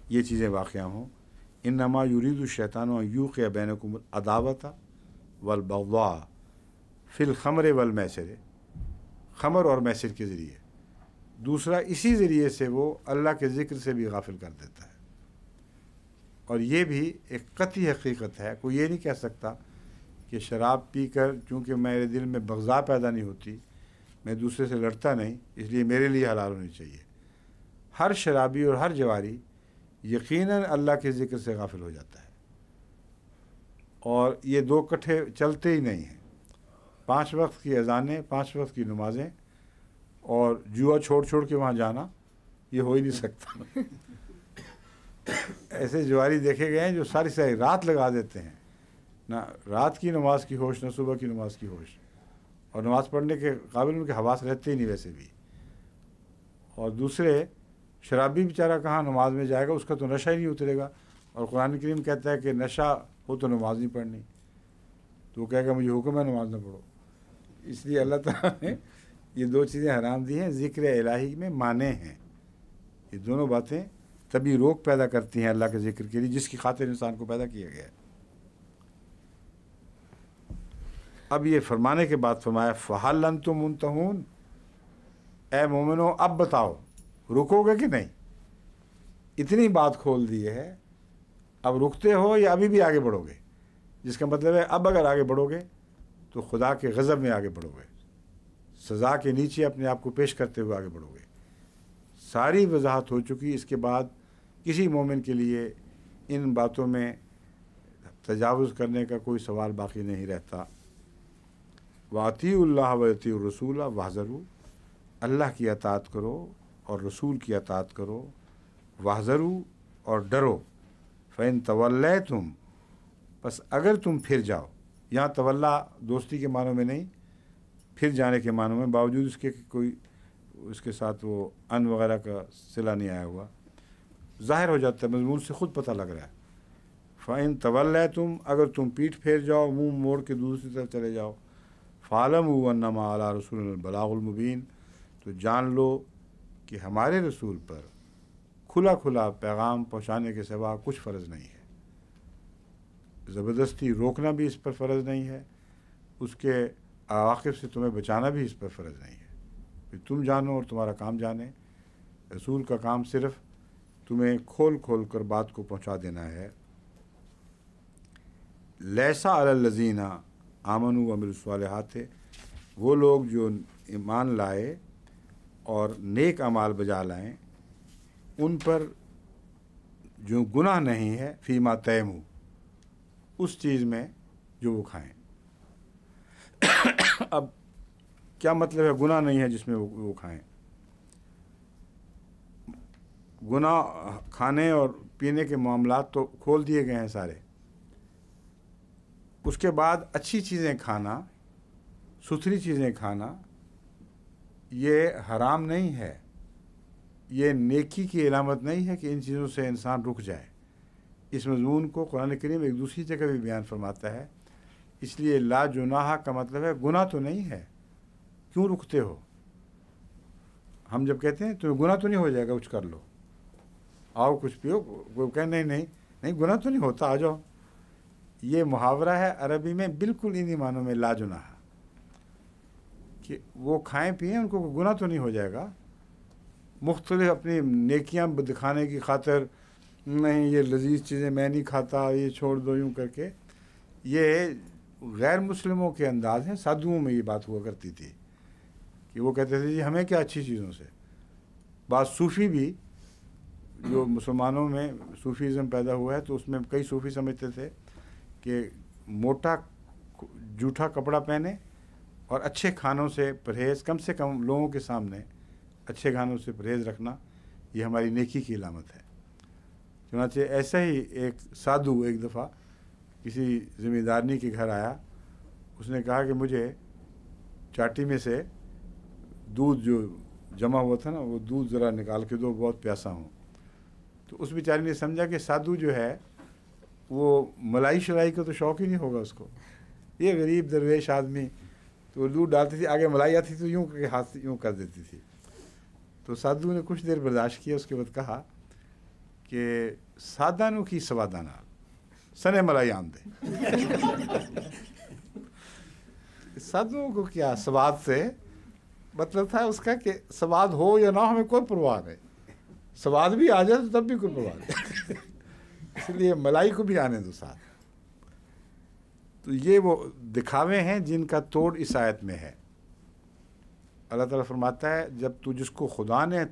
یہ چیزیں واقع ہوں. انما یرید الشیطان ان یوقع بینکم العداوۃ والبغضاء فی الخمر والمیسر، خمر اور میسر کے ذریعے. دوسرا اسی ذریعے سے وہ اللہ کے ذکر سے بھی غافل کر دیتا ہے. اور یہ بھی ایک قطعی حقیقت ہے. کوئی یہ نہیں کہہ سکتا کہ شراب پی کر چونکہ میرے دل میں بغضاء پیدا نہیں ہوتی، میں دوسرے سے لڑتا نہیں، اس لیے میرے لیے حلال ہونی چاہیے. ہر شرابی اور ہر جواری یقیناً اللہ کے ذکر سے غافل ہو جاتا ہے، اور یہ دو کٹھے چلتے ہی نہیں ہیں. 5 وقت کی اذانیں، 5 وقت کی نمازیں اور جوا چھوڑ کے وہاں جانا، یہ ہو ہی نہیں سکتا. ایسے جواری دیکھے گئے ہیں جو ساری رات لگا دیتے ہیں، نہ رات کی نماز کی ہوش نہ صبح کی نماز کی ہوش، اور نماز پڑھنے کے قابل ان کے حواس رہتے ہی نہیں ویسے بھی. اور دوسرے شرابی بیچارہ کہاں نماز میں جائے گا، اس کا تو نشہ ہی نہیں اترے گا. اور قرآن کریم کہتا ہے کہ نشہ ہو تو نماز نہیں پڑھنی، تو وہ کہے گا مجھے حکم ہے نماز نہ پڑھو. اس لیے اللہ تعالیٰ نے یہ دو چیزیں حرام دی ہیں. ذکر الہی میں مانع ہیں. یہ دونوں باتیں تبھی روک پیدا کرتی ہیں اللہ کے ذکر کے لیے جس کی خاطر انسان کو پیدا کیا گیا ہے. اب یہ فرمانے کے بعد فرمایا فَهَلْ أَنْتُمْ مُنْتَهُونَ، اے مومنو اب بتاؤ رکو گے کہ نہیں. اتنی بات کھول دی ہے، اب رکتے ہو یا ابھی بھی آگے بڑھو گے؟ جس کا مطلب ہے اب اگر آگے بڑھو گے تو خدا کے غضب میں آگے بڑھو گے، سزا کے نیچے اپنے آپ کو پیش کرتے ہوئے آگے بڑھو گے. ساری وضاحت ہو چکی. اس کے بعد کسی مومن کے لیے ان باتوں میں تجاوز کرنے کا کوئی سوال باقی نہیں رہتا. وَأَطِیعُوا اللَّهَ وَأَطِیعُوا الرَّسُولَ وَاحْذَرُوا، اللہ کی اطاعت کرو اور رسول کی اطاعت کرو. وَاحْذَرُوا، اور ڈرو. فَإِن تَوَلَّیْتُمْ، پس اگر تم پھر جاؤ. یہاں تولا دوستی کے معنوں میں نہیں، پھر جانے کے معنوں میں، باوجود اس کے کوئی اس کے ساتھ وہ ان وغیرہ کا صلہ نہیں آیا ہوا. ظاہر ہو جاتا ہے، مضمون سے خود پتہ لگ رہا ہے. فَإِن تَوَلَّیْتُمْ، اگر تم پیٹھ پھیر جاؤ، منہ موڑ کے دوسری طرف چلے جاؤ. فَاعْلَمُوا أَنَّمَا عَلَىٰ رَسُولِنَا الْبَلَاغُ الْمُبِينُ، تو جان لو کہ ہمارے رسول پر کھلا کھلا پیغام پہنچانے کے سوا کچھ فرض نہیں ہے. زبردستی روکنا بھی اس پر فرض نہیں ہے، اس کے عواقب سے تمہیں بچانا بھی اس پر فرض نہیں ہے. پھر تم جانو اور تمہارا کام جانے. رسول کا کام صرف تمہیں کھول کھول کر بات کو پہنچا دینا ہے. لیسا علی الذین آمنوا وعملوا الصالحات، وہ لوگ جو ایمان لائے اور نیک اعمال بجا لائیں، ان پر جو گناہ نہیں ہے فیما تیمو، اس چیز میں جو وہ کھائیں۔ اب کیا مطلب ہے گناہ نہیں ہے جس میں وہ کھائیں؟ گناہ کھانے اور پینے کے معاملات تو کھول دیے گئے ہیں سارے۔ اس کے بعد اچھی چیزیں کھانا، ستھری چیزیں کھانا، یہ حرام نہیں ہے، یہ نیکی کی علامت نہیں ہے کہ ان چیزوں سے انسان رک جائے۔ اس مضمون کو قرآن کریم ایک دوسری جگہ بھی بیان فرماتا ہے۔ اس لیے لا جناح کا مطلب ہے گناہ تو نہیں ہے، کیوں رکتے ہو؟ ہم جب کہتے ہیں تو گناہ تو نہیں ہو جائے گا، کچھ کر لو، آؤ کچھ پیو، کوئی کہے نہیں گناہ تو نہیں ہوتا، آ جاؤ۔ یہ محاورہ ہے عربی میں بالکل انہی معنوں میں لا جناح، کہ وہ کھائیں پئیں، ان کو گناہ تو نہیں ہو جائے گا۔ مختلف اپنی نیکیاں دکھانے کی خاطر، نہیں یہ لذیذ چیزیں میں نہیں کھاتا، یہ چھوڑ دو، یوں کر کے، یہ غیر مسلموں کے انداز ہیں۔ سادھوؤں میں یہ بات ہوا کرتی تھی کہ وہ کہتے تھے جی ہمیں کیا اچھی چیزوں سے۔ بعض صوفی بھی، جو مسلمانوں میں صوفیزم پیدا ہوا ہے تو اس میں کئی صوفی سمجھتے تھے کہ موٹا جھوٹا کپڑا پہنے اور اچھے کھانوں سے پرہیز، کم سے کم لوگوں کے سامنے اچھے کھانوں سے پرہیز رکھنا، یہ ہماری نیکی کی علامت ہے۔ چنانچہ ایسا ہی ایک سادھو ایک دفعہ کسی زمیندارنی کے گھر آیا، اس نے کہا کہ مجھے چاٹی میں سے دودھ جو جمع ہوا تھا نا، وہ دودھ ذرا نکال کے دو، بہت پیاسا ہوں۔ تو اس بیچارے نے سمجھا کہ سادھو جو ہے وہ ملائی شلائی کا تو شوق ہی نہیں ہوگا اس کو، یہ غریب درویش آدمی، تو وہ دودھ ڈالتی تھی، آگے ملائی آتی تو یوں کہ ہاتھ یوں کر دیتی تھی۔ تو سادھو نے کچھ دیر برداشت کیا، اس کے بعد کہا کہ سادانو کی سوادانا سنے ملائی آن دے۔ سادھوؤں کو کیا سواد سے مطلب تھا اس کا کہ سواد ہو یا نہ ہو، ہمیں کوئی پرواہ نہیں، سواد بھی آ جائے تو تب بھی کوئی پرواہ نہیں، اس لیے ملائی کو بھی آنے دو ساتھ۔ تو یہ وہ دکھاوے ہیں جن کا توڑ اس آیت میں ہے۔ اللہ تعالیٰ فرماتا ہے جب تو جس کو خدا نے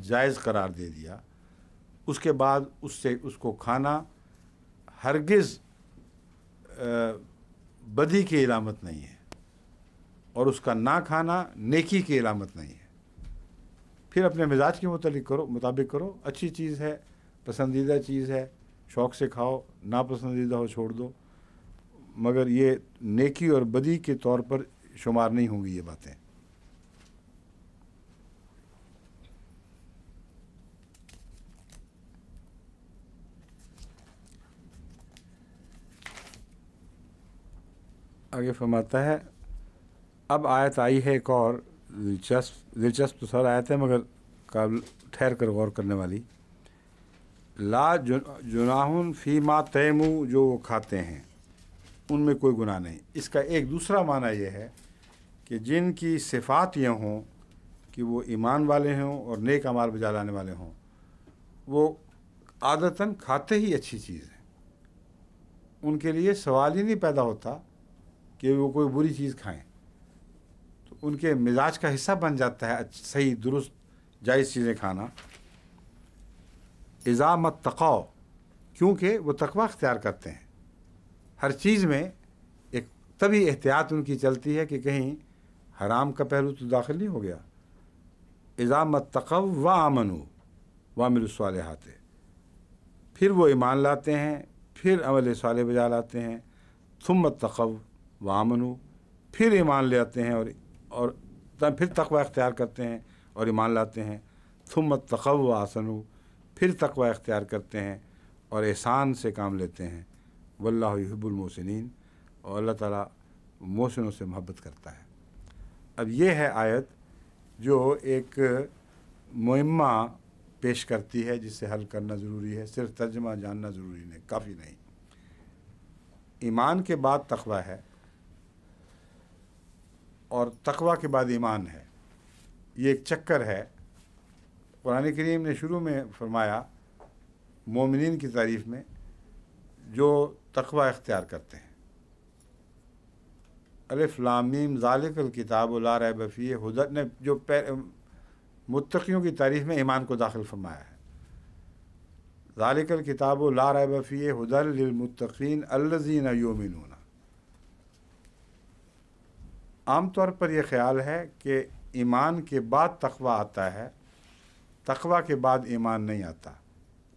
جائز قرار دے دیا، اس کے بعد اس کو کھانا ہرگز بدی کی علامت نہیں ہے، اور اس کا نہ کھانا نیکی کی علامت نہیں ہے۔ پھر اپنے مزاج کے مطابق کرو، اچھی چیز ہے، پسندیدہ چیز ہے، شوق سے کھاؤ، ناپسندیدہ ہو چھوڑ دو، مگر یہ نیکی اور بدی کے طور پر شمار نہیں ہوں گی یہ باتیں۔ آگے فرماتا ہے، اب آیت آئی ہے ایک اور دلچسپ تو سر آیت ہے مگر قابل ٹھہر کر غور کرنے والی۔ لا جناح فیما تیمو، جو وہ کھاتے ہیں ان میں کوئی گناہ نہیں۔ اس کا ایک دوسرا معنی یہ ہے کہ جن کی صفات یہ ہوں کہ وہ ایمان والے ہوں اور نیک اعمال بجا لانے والے ہوں، وہ عادتاً کھاتے ہی اچھی چیز ہیں، ان کے لیے سوال ہی نہیں پیدا ہوتا کہ وہ کوئی بری چیز کھائیں، تو ان کے مزاج کا حصہ بن جاتا ہے صحیح درست جائز چیزیں کھانا۔ اذا متقوا، کیونکہ وہ تقوی اختیار کرتے ہیں، ہر چیز میں ایک تبھی احتیاط ان کی چلتی ہے کہ کہیں حرام کا پہلو تو داخل نہیں ہو گیا۔ اذا متقوا وآمنوا وعملوا الصالحات، پھر وہ ایمان لاتے ہیں، پھر عمل صالح بجا لاتے ہیں، ثم اتقوا وآمنوا، پھر ایمان لے آتے ہیں اور پھر تقوی اختیار کرتے ہیں اور ایمان لاتے ہیں، ثم اتقوا واحسنوا، پھر تقوی اختیار کرتے ہیں اور احسان سے کام لیتے ہیں، واللہ یحب المحسنین، اور اللہ تعالیٰ محسنوں سے محبت کرتا ہے۔ اب یہ ہے آیت جو ایک معمہ پیش کرتی ہے جس سے حل کرنا ضروری ہے، صرف ترجمہ جاننا ضروری نہیں، کافی نہیں۔ ایمان کے بعد تقوی ہے اور تقوی کے بعد ایمان ہے، یہ ایک چکر ہے۔ قرآن کریم نے شروع میں فرمایا مومنین کی تعریف میں جو تقوی اختیار کرتے ہیں، الف لام میم ذالک الکتاب لا ریب فیہ ھدی، نے جو متقیوں کی تعریف میں ایمان کو داخل فرمایا ہے، ذالکل کتاب لا ریب فیہ ھدی للمتقین الذین یؤمنون۔ عام طور پر یہ خیال ہے کہ ایمان کے بعد تقویٰ آتا ہے، تقویٰ کے بعد ایمان نہیں آتا۔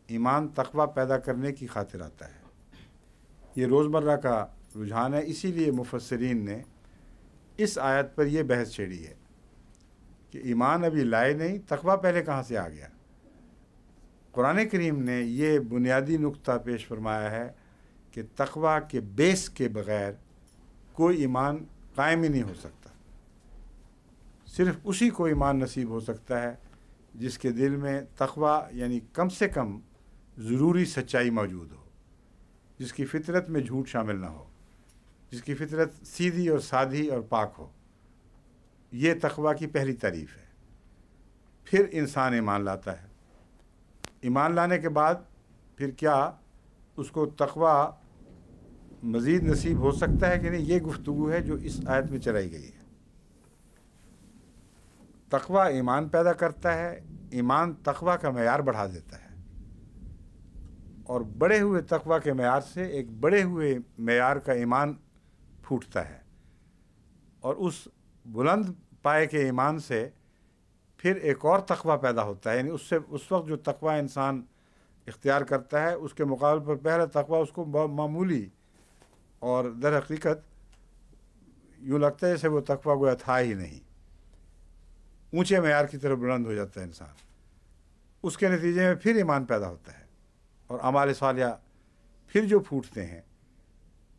ایمان تقویٰ پیدا کرنے کی خاطر آتا ہے۔ یہ روزمرہ کا رجحان ہے، اسی لیے مفسرین نے اس آیت پر یہ بحث چھیڑی ہے کہ ایمان ابھی لائے نہیں، تقویٰ پہلے کہاں سے آ گیا۔ قرآن کریم نے یہ بنیادی نقطہ پیش فرمایا ہے کہ تقویٰ کے بیس کے بغیر کوئی ایمان قائم ہی نہیں ہو سکتا۔ صرف اسی کو ایمان نصیب ہو سکتا ہے جس کے دل میں تقویٰ یعنی کم سے کم ضروری سچائی موجود ہو، جس کی فطرت میں جھوٹ شامل نہ ہو، جس کی فطرت سیدھی اور سادھی اور پاک ہو۔ یہ تقویٰ کی پہلی تعریف ہے۔ پھر انسان ایمان لاتا ہے۔ ایمان لانے کے بعد پھر کیا اس کو تقویٰ مزید نصیب ہو سکتا ہے کہ نہیں، یہ گفتگو ہے جو اس آیت میں چلائی گئی ہے۔ تقویٰ ایمان پیدا کرتا ہے، ایمان تقویٰ کا معیار بڑھا دیتا ہے، اور بڑے ہوئے تقویٰ کے معیار سے ایک بڑے ہوئے معیار کا ایمان پھوٹتا ہے، اور اس بلند پائے کے ایمان سے پھر ایک اور تقویٰ پیدا ہوتا ہے۔ یعنی اس وقت جو تقویٰ انسان اختیار کرتا ہے اس کے مقابلے پر پہلا تقویٰ اس کو معمولی اور در حقیقت یوں لگتا ہے جیسے وہ تقویٰ گویا تھا ہی نہیں، اونچے معیار کی طرف بلند ہو جاتا ہے انسان۔ اس کے نتیجے میں پھر ایمان پیدا ہوتا ہے، اور اعمال صالحہ پھر جو پھوٹتے ہیں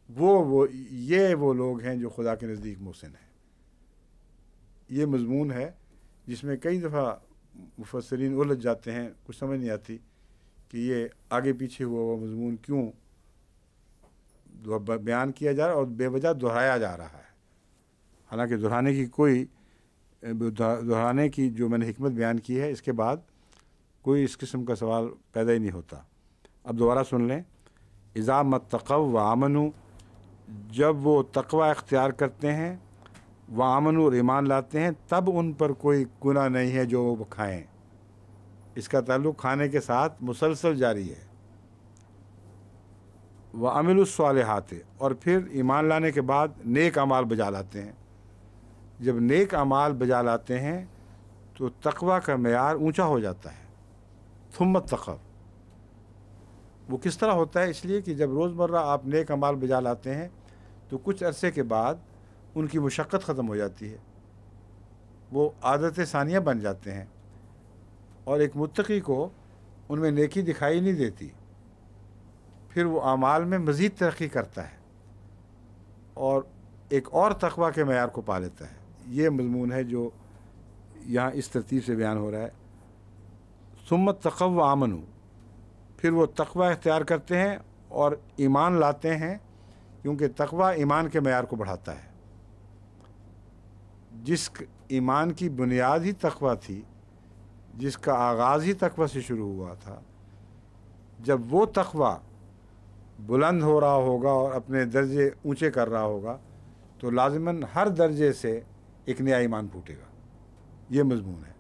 وہ لوگ ہیں جو خدا کے نزدیک محسن ہیں۔ یہ مضمون ہے جس میں کئی دفعہ مفسرین الجھ جاتے ہیں، کچھ سمجھ نہیں آتی کہ یہ آگے پیچھے ہوا مضمون کیوں بیان کیا جا رہا ہے اور بے وجہ دہرایا جا رہا ہے۔ حالانکہ دہرانے کی جو میں نے حکمت بیان کی ہے، اس کے بعد کوئی اس قسم کا سوال پیدا ہی نہیں ہوتا۔ اب دوبارہ سن لیں، اذا متقوا وآمنوا، جب وہ تقوی اختیار کرتے ہیں، وآمنوا اور ایمان لاتے ہیں، تب ان پر کوئی گناہ نہیں ہے جو وہ کھائیں۔ اس کا تعلق کھانے کے ساتھ مسلسل جاری ہے۔ وعملوا الصالحات، اور پھر ایمان لانے کے بعد نیک اعمال بجا لاتے ہیں۔ جب نیک اعمال بجا لاتے ہیں تو تقوی کا معیار اونچا ہو جاتا ہے۔ ثم اتقوا، وہ کس طرح ہوتا ہے؟ اس لیے کہ جب روزمرہ آپ نیک اعمال بجا لاتے ہیں تو کچھ عرصے کے بعد ان کی مشقت ختم ہو جاتی ہے، وہ عادت ثانیہ بن جاتے ہیں، اور ایک متقی کو ان میں نیکی دکھائی نہیں دیتی، پھر وہ اعمال میں مزید ترقی کرتا ہے اور ایک اور تقوی کے معیار کو پا لیتا ہے۔ یہ مضمون ہے جو یہاں اس ترتیب سے بیان ہو رہا ہے۔ ثم اتقوا وآمنوا، پھر وہ تقوی اختیار کرتے ہیں اور ایمان لاتے ہیں، کیونکہ تقوی ایمان کے معیار کو بڑھاتا ہے۔ جس ایمان کی بنیاد ہی تقوی تھی، جس کا آغاز ہی تقوی سے شروع ہوا تھا، جب وہ تقوی بلند ہو رہا ہوگا اور اپنے درجے اونچے کر رہا ہوگا تو لازماً ہر درجے سے ایک نیا ایمان پھوٹے گا۔ یہ مضمون ہے۔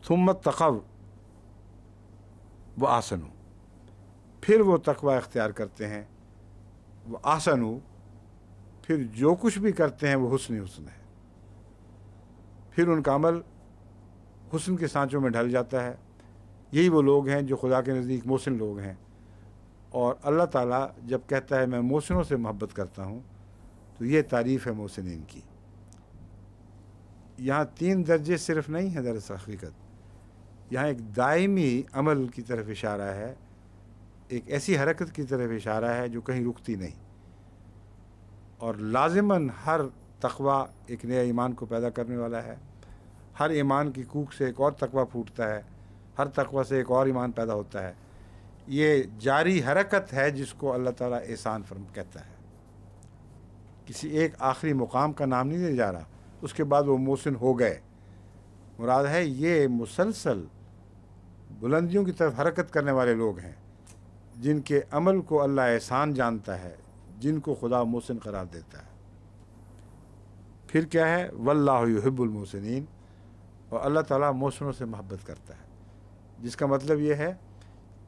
ثم اتقوا وأحسنوا، پھر وہ تقوی اختیار کرتے ہیں، وأحسنوا، پھر جو کچھ بھی کرتے ہیں وہ حسن ہے، پھر ان کا عمل حسن کے سانچوں میں ڈھل جاتا ہے۔ یہی وہ لوگ ہیں جو خدا کے نزدیک محسن لوگ ہیں، اور اللہ تعالیٰ جب کہتا ہے میں محسنوں سے محبت کرتا ہوں تو یہ تعریف ہے محسنین کی۔ یہاں 3 درجے صرف نہیں ہیں، دراصل حقیقت یہاں ایک دائمی عمل کی طرف اشارہ ہے، ایک ایسی حرکت کی طرف اشارہ ہے جو کہیں رکتی نہیں، اور لازماً ہر تقوی ایک نیا ایمان کو پیدا کرنے والا ہے۔ ہر ایمان کی کوکھ سے ایک اور تقوی پھوٹتا ہے، ہر تقوی سے ایک اور ایمان پیدا ہوتا ہے۔ یہ جاری حرکت ہے جس کو اللہ تعالیٰ احسان فرم کہتا ہے۔ کسی ایک آخری مقام کا نام نہیں دیا جا رہا، اس کے بعد وہ محسن ہو گئے۔ مراد ہے یہ مسلسل بلندیوں کی طرف حرکت کرنے والے لوگ ہیں، جن کے عمل کو اللہ احسان جانتا ہے، جن کو خدا محسن قرار دیتا ہے۔ پھر کیا ہے؟ واللہ یحب المحسنین، اور اللہ تعالیٰ محسنوں سے محبت کرتا ہے۔ جس کا مطلب یہ ہے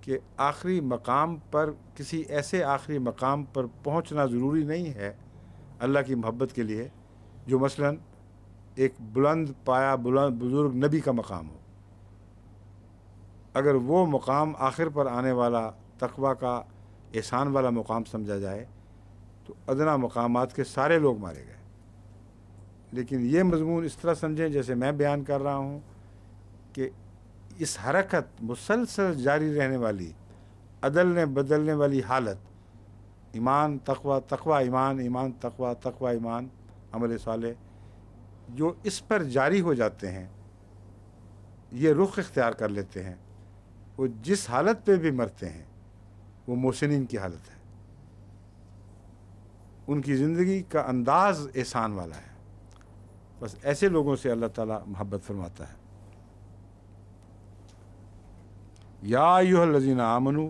کہ آخری مقام پر، کسی ایسے آخری مقام پر پہنچنا ضروری نہیں ہے اللہ کی محبت کے لیے جو مثلاً ایک بلند پایا بزرگ نبی کا مقام ہو۔ اگر وہ مقام آخر پر آنے والا تقویٰ کا احسان والا مقام سمجھا جائے تو ادنا مقامات کے سارے لوگ مارے گئے۔ لیکن یہ مضمون اس طرح سمجھیں جیسے میں بیان کر رہا ہوں کہ اس حرکت مسلسل جاری رہنے والی، عدلنے بدلنے والی حالت، ایمان تقویٰ، تقویٰ ایمان، ایمان تقویٰ، تقویٰ ایمان، عمل صالح، جو اس پر جاری ہو جاتے ہیں، یہ رخ اختیار کر لیتے ہیں، وہ جس حالت پہ بھی مرتے ہیں وہ محسنین کی حالت ہے۔ ان کی زندگی کا انداز احسان والا ہے۔ بس ایسے لوگوں سے اللہ تعالیٰ محبت فرماتا ہے۔ یا ایھا الذین آمنوا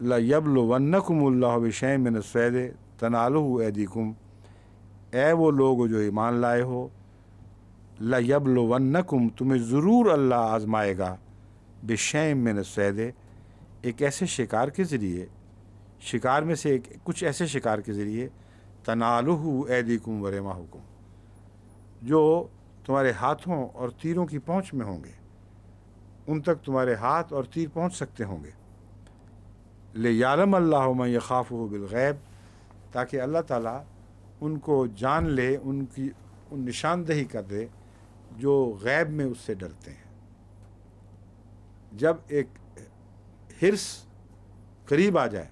لیبلونکم اللہ بشیء من الصید تنالہ ایدیکم، اے وہ لوگ جو ایمان لائے ہو، لیبلونکم، تمہیں ضرور اللہ آزمائے گا، بشیء من الصید، ایک ایسے شکار کے ذریعے، شکار میں سے کچھ ایسے شکار کے ذریعے، تنالہ ایدیکم ورماحکم، جو تمہارے ہاتھوں اور تیروں کی پہنچ میں ہوں گے، ان تک تمہارے ہاتھ اور تیر پہنچ سکتے ہوں گے۔ لیعلم اللہ من یخافہ بالغیب، تاکہ اللہ تعالیٰ ان کو جان لے، ان نشاندہی کر دے جو غیب میں اس سے ڈرتے ہیں۔ جب ایک حرص قریب آ جائے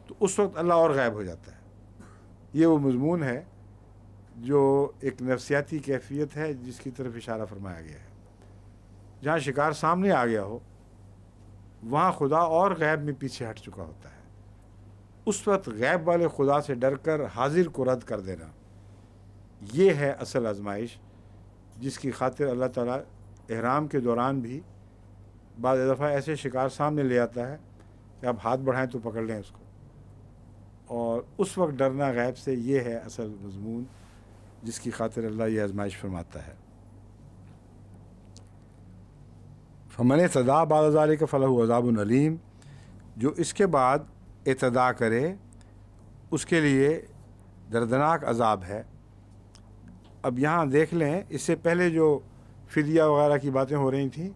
تو اس وقت اللہ اور غائب ہو جاتا ہے۔ یہ وہ مضمون ہے جو ایک نفسیاتی کیفیت ہے جس کی طرف اشارہ فرمایا گیا ہے۔ جہاں شکار سامنے آ گیا ہو وہاں خدا اور غیب میں پیچھے ہٹ چکا ہوتا ہے۔ اس وقت غیب والے خدا سے ڈر کر حاضر کو رد کر دینا، یہ ہے اصل آزمائش، جس کی خاطر اللہ تعالیٰ احرام کے دوران بھی بعض دفعہ ایسے شکار سامنے لے آتا ہے کہ آپ ہاتھ بڑھائیں تو پکڑ لیں اس کو، اور اس وقت ڈرنا غیب سے، یہ ہے اصل مضمون جس کی خاطر اللہ یہ آزمائش فرماتا ہے۔ فمن اعتدیٰ بعد ذلک فلہ عذاب علیم، جو اس کے بعد اعتداء کرے اس کے لیے دردناک عذاب ہے۔ اب یہاں دیکھ لیں، اس سے پہلے جو فدیہ وغیرہ کی باتیں ہو رہی تھیں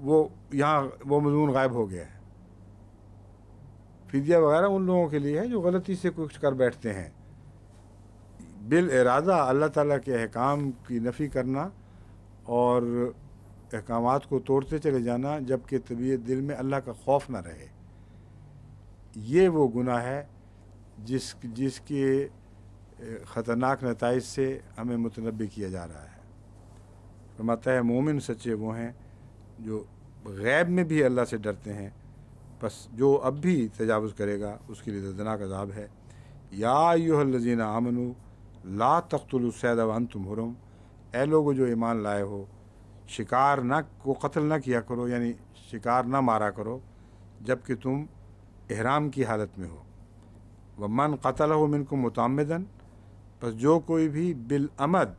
وہ یہاں وہ مضمون غائب ہو گیا ہے۔ فدیہ وغیرہ ان لوگوں کے لیے ہے جو غلطی سے کچھ کر بیٹھتے ہیں۔ بالارادہ اللہ تعالیٰ کے احکام کی نفی کرنا اور احکامات کو توڑتے چلے جانا جبکہ طبیعت دل میں اللہ کا خوف نہ رہے، یہ وہ گناہ ہے جس کے خطرناک نتائج سے ہمیں متنبہ کیا جا رہا ہے۔ فرماتا ہے مومن سچے وہ ہیں جو غیب میں بھی اللہ سے ڈرتے ہیں، بس جو اب بھی تجاوز کرے گا اس کے لیے دردناک عذاب ہے۔ یا ایھا الذین آمنوا لا تقتلوا الصید وانتم حرم، اے لوگو جو ایمان لائے ہو، شکار کو قتل نہ کیا کرو، یعنی شکار نہ مارا کرو جب کہ تم احرام کی حالت میں ہو۔ ومن قتلہ منکم متعمدا، پس جو کوئی بھی بالعمد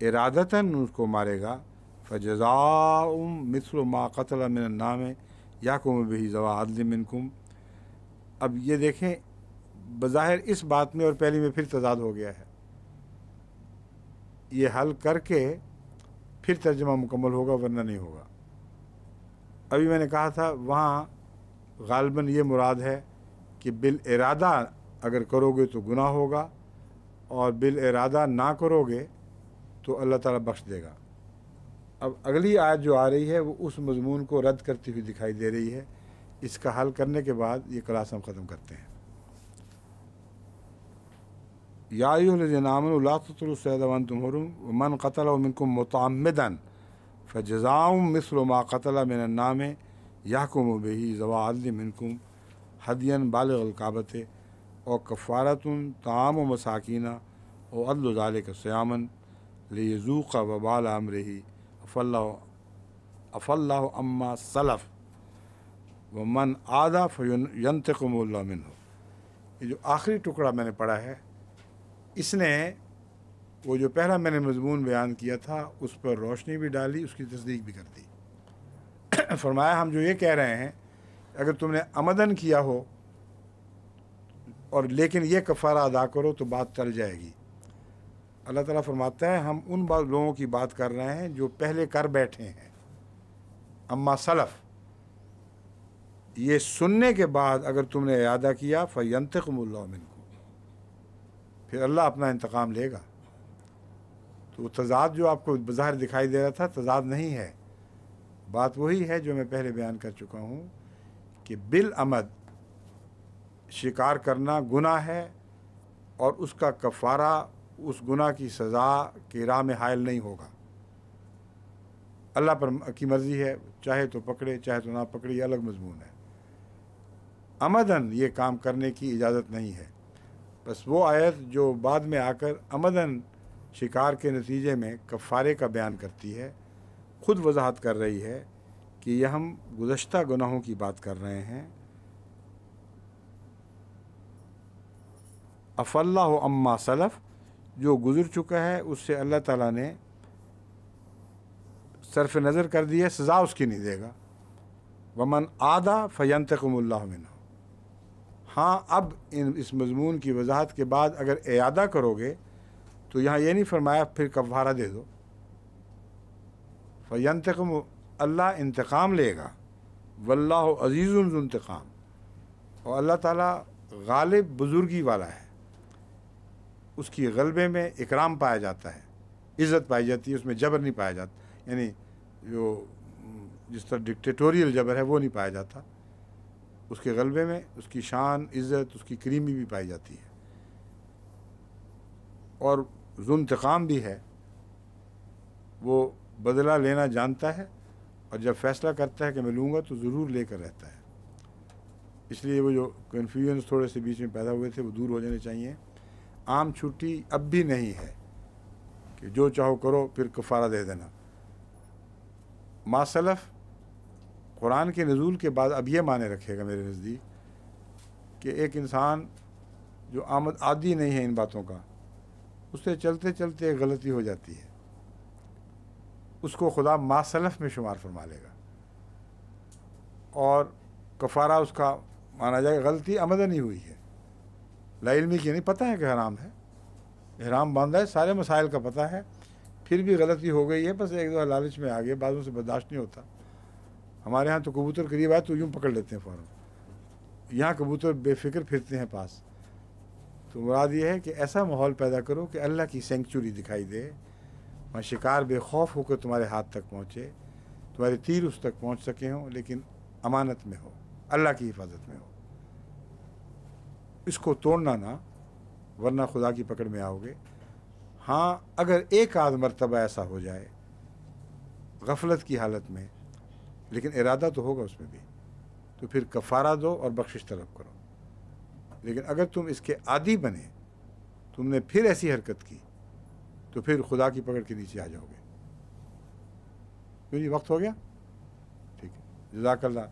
ارادتاً اس کو مارے گا، فجزاء مثل ما قتل من النعام یحکم بہ ذوی عدل منکم۔ اب یہ دیکھیں، بظاہر اس بات میں اور پہلی میں پھر تضاد ہو گیا ہے، یہ حل کر کے پھر ترجمہ مکمل ہوگا ورنہ نہیں ہوگا۔ ابھی میں نے کہا تھا وہاں غالباً یہ مراد ہے کہ بالارادہ اگر کرو گے تو گناہ ہوگا، اور بالارادہ نہ کرو گے تو اللہ تعالیٰ بخش دے گا۔ اب اگلی آیت جو آ رہی ہے وہ اس مضمون کو رد کرتی ہوئی دکھائی دے رہی ہے۔ اس کا حل کرنے کے بعد یہ کلاس ہم ختم کرتے ہیں۔ یا ایھا الذین آمنوا لا تقتلوا الصید وانتم حرم ومن قتلہ منکم متعمدا فجزاء مثل ما قتل من النعام یحکم بہ ذوی عدل منکم ہدیا بالغ الکعبۃ او کفارۃ طعام مساکین او عدل ذلک صیاما لیذوق وبال امرہ عفا اللہ عما سلف ومن عاد فینتقم اللہ منہ۔ یہ جو آخری ٹکڑا میں نے پڑھا ہے، اس نے وہ جو پہلا میں نے مضمون بیان کیا تھا اس پر روشنی بھی ڈالی، اس کی تصدیق بھی کر دی۔ فرمایا ہم جو یہ کہہ رہے ہیں اگر تم نے عمدن کیا ہو اور لیکن یہ کفارہ ادا کرو تو بات ٹل جائے گی۔ اللہ تعالیٰ فرماتا ہے ہم ان لوگوں کی بات کر رہے ہیں جو پہلے کر بیٹھے ہیں، اما سلف، یہ سننے کے بعد اگر تم نے اعادہ کیا فینتقم اللہ منکم، پھر اللہ اپنا انتقام لے گا۔ تو تضاد جو آپ کو بظاہر دکھائی دے رہا تھا تضاد نہیں ہے، بات وہی ہے جو میں پہلے بیان کر چکا ہوں کہ بالعمد شکار کرنا گناہ ہے اور اس کا کفارہ اس گناہ کی سزا کی راہ میں حائل نہیں ہوگا۔ اللہ پر کی مرضی ہے، چاہے تو پکڑے چاہے تو نہ پکڑے، یہ الگ مضمون ہے۔ عمدن یہ کام کرنے کی اجازت نہیں ہے۔ بس وہ آیت جو بعد میں آ کر عمدن شکار کے نتیجے میں کفارے کا بیان کرتی ہے، خود وضاحت کر رہی ہے کہ یہ ہم گزشتہ گناہوں کی بات کر رہے ہیں۔ اف اللہ عما سلف، جو گزر چکا ہے اس سے اللہ تعالیٰ نے صرف نظر کر دی ہے، سزا اس کی نہیں دے گا۔ ومن عادا فینتقم اللہ منہ، ہاں اب اس مضمون کی وضاحت کے بعد اگر اعادہ کرو گے تو یہاں یہ نہیں فرمایا پھر کفارہ دے دو، فینتقم، اللہ انتقام لے گا، واللہ عزیز ذو انتقام، اور اللہ تعالیٰ غالب بزرگی والا ہے، اس کی غلبے میں اکرام پایا جاتا ہے، عزت پائی جاتی ہے، اس میں جبر نہیں پایا جاتا، یعنی جو جس طرح ڈکٹیٹوریل جبر ہے وہ نہیں پایا جاتا، اس کے غلبے میں اس کی شان، عزت، اس کی کریمی بھی پائی جاتی ہے، اور ذو انتقام بھی ہے، وہ بدلہ لینا جانتا ہے، اور جب فیصلہ کرتا ہے کہ میں لوں گا تو ضرور لے کر رہتا ہے۔ اس لیے وہ جو کنفیوژن تھوڑے سے بیچ میں پیدا ہوئے تھے وہ دور ہو جانے چاہیے۔ عام چھٹی اب بھی نہیں ہے کہ جو چاہو کرو پھر کفارہ دے دینا۔ ما سلف قرآن کے نزول کے بعد اب یہ معنی رکھے گا میرے نزدیک کہ ایک انسان جو عادی نہیں ہے ان باتوں کا، اس سے چلتے چلتے ایک غلطی ہو جاتی ہے، اس کو خدا ما سلف میں شمار فرما لے گا، اور کفارہ اس کا مانا جائے غلطی عمدن ہی ہوئی ہے، لا علمی کی نہیں، پتہ ہے کہ حرام ہے، احرام باندھا ہے، سارے مسائل کا پتہ ہے، پھر بھی غلطی ہو گئی ہے، بس ایک دو لالچ میں آگے، بعضوں سے برداشت نہیں ہوتا۔ ہمارے ہاں تو کبوتر قریب آئے تو یوں پکڑ لیتے ہیں فوراً، یہاں کبوتر بے فکر پھرتے ہیں پاس۔ تو مراد یہ ہے کہ ایسا ماحول پیدا کرو کہ اللہ کی سینکچوری دکھائی دے، وہاں شکار بے خوف ہو کر تمہارے ہاتھ تک پہنچے، تمہارے تیر اس تک پہنچ سکے ہوں، لیکن امانت میں ہو، اللہ کی حفاظت میں ہو۔ اس کو توڑنا نہ، ورنہ خدا کی پکڑ میں آؤ گے۔ ہاں اگر ایک آدھ مرتبہ ایسا ہو جائے غفلت کی حالت میں، لیکن ارادہ تو ہوگا اس میں بھی، تو پھر کفارہ دو اور بخشش طلب کرو۔ لیکن اگر تم اس کے عادی بنے، تم نے پھر ایسی حرکت کی، تو پھر خدا کی پکڑ کے نیچے آ جاؤ گے۔ کیوں جی، وقت ہو گیا؟ ٹھیک ہے، جزاک اللہ۔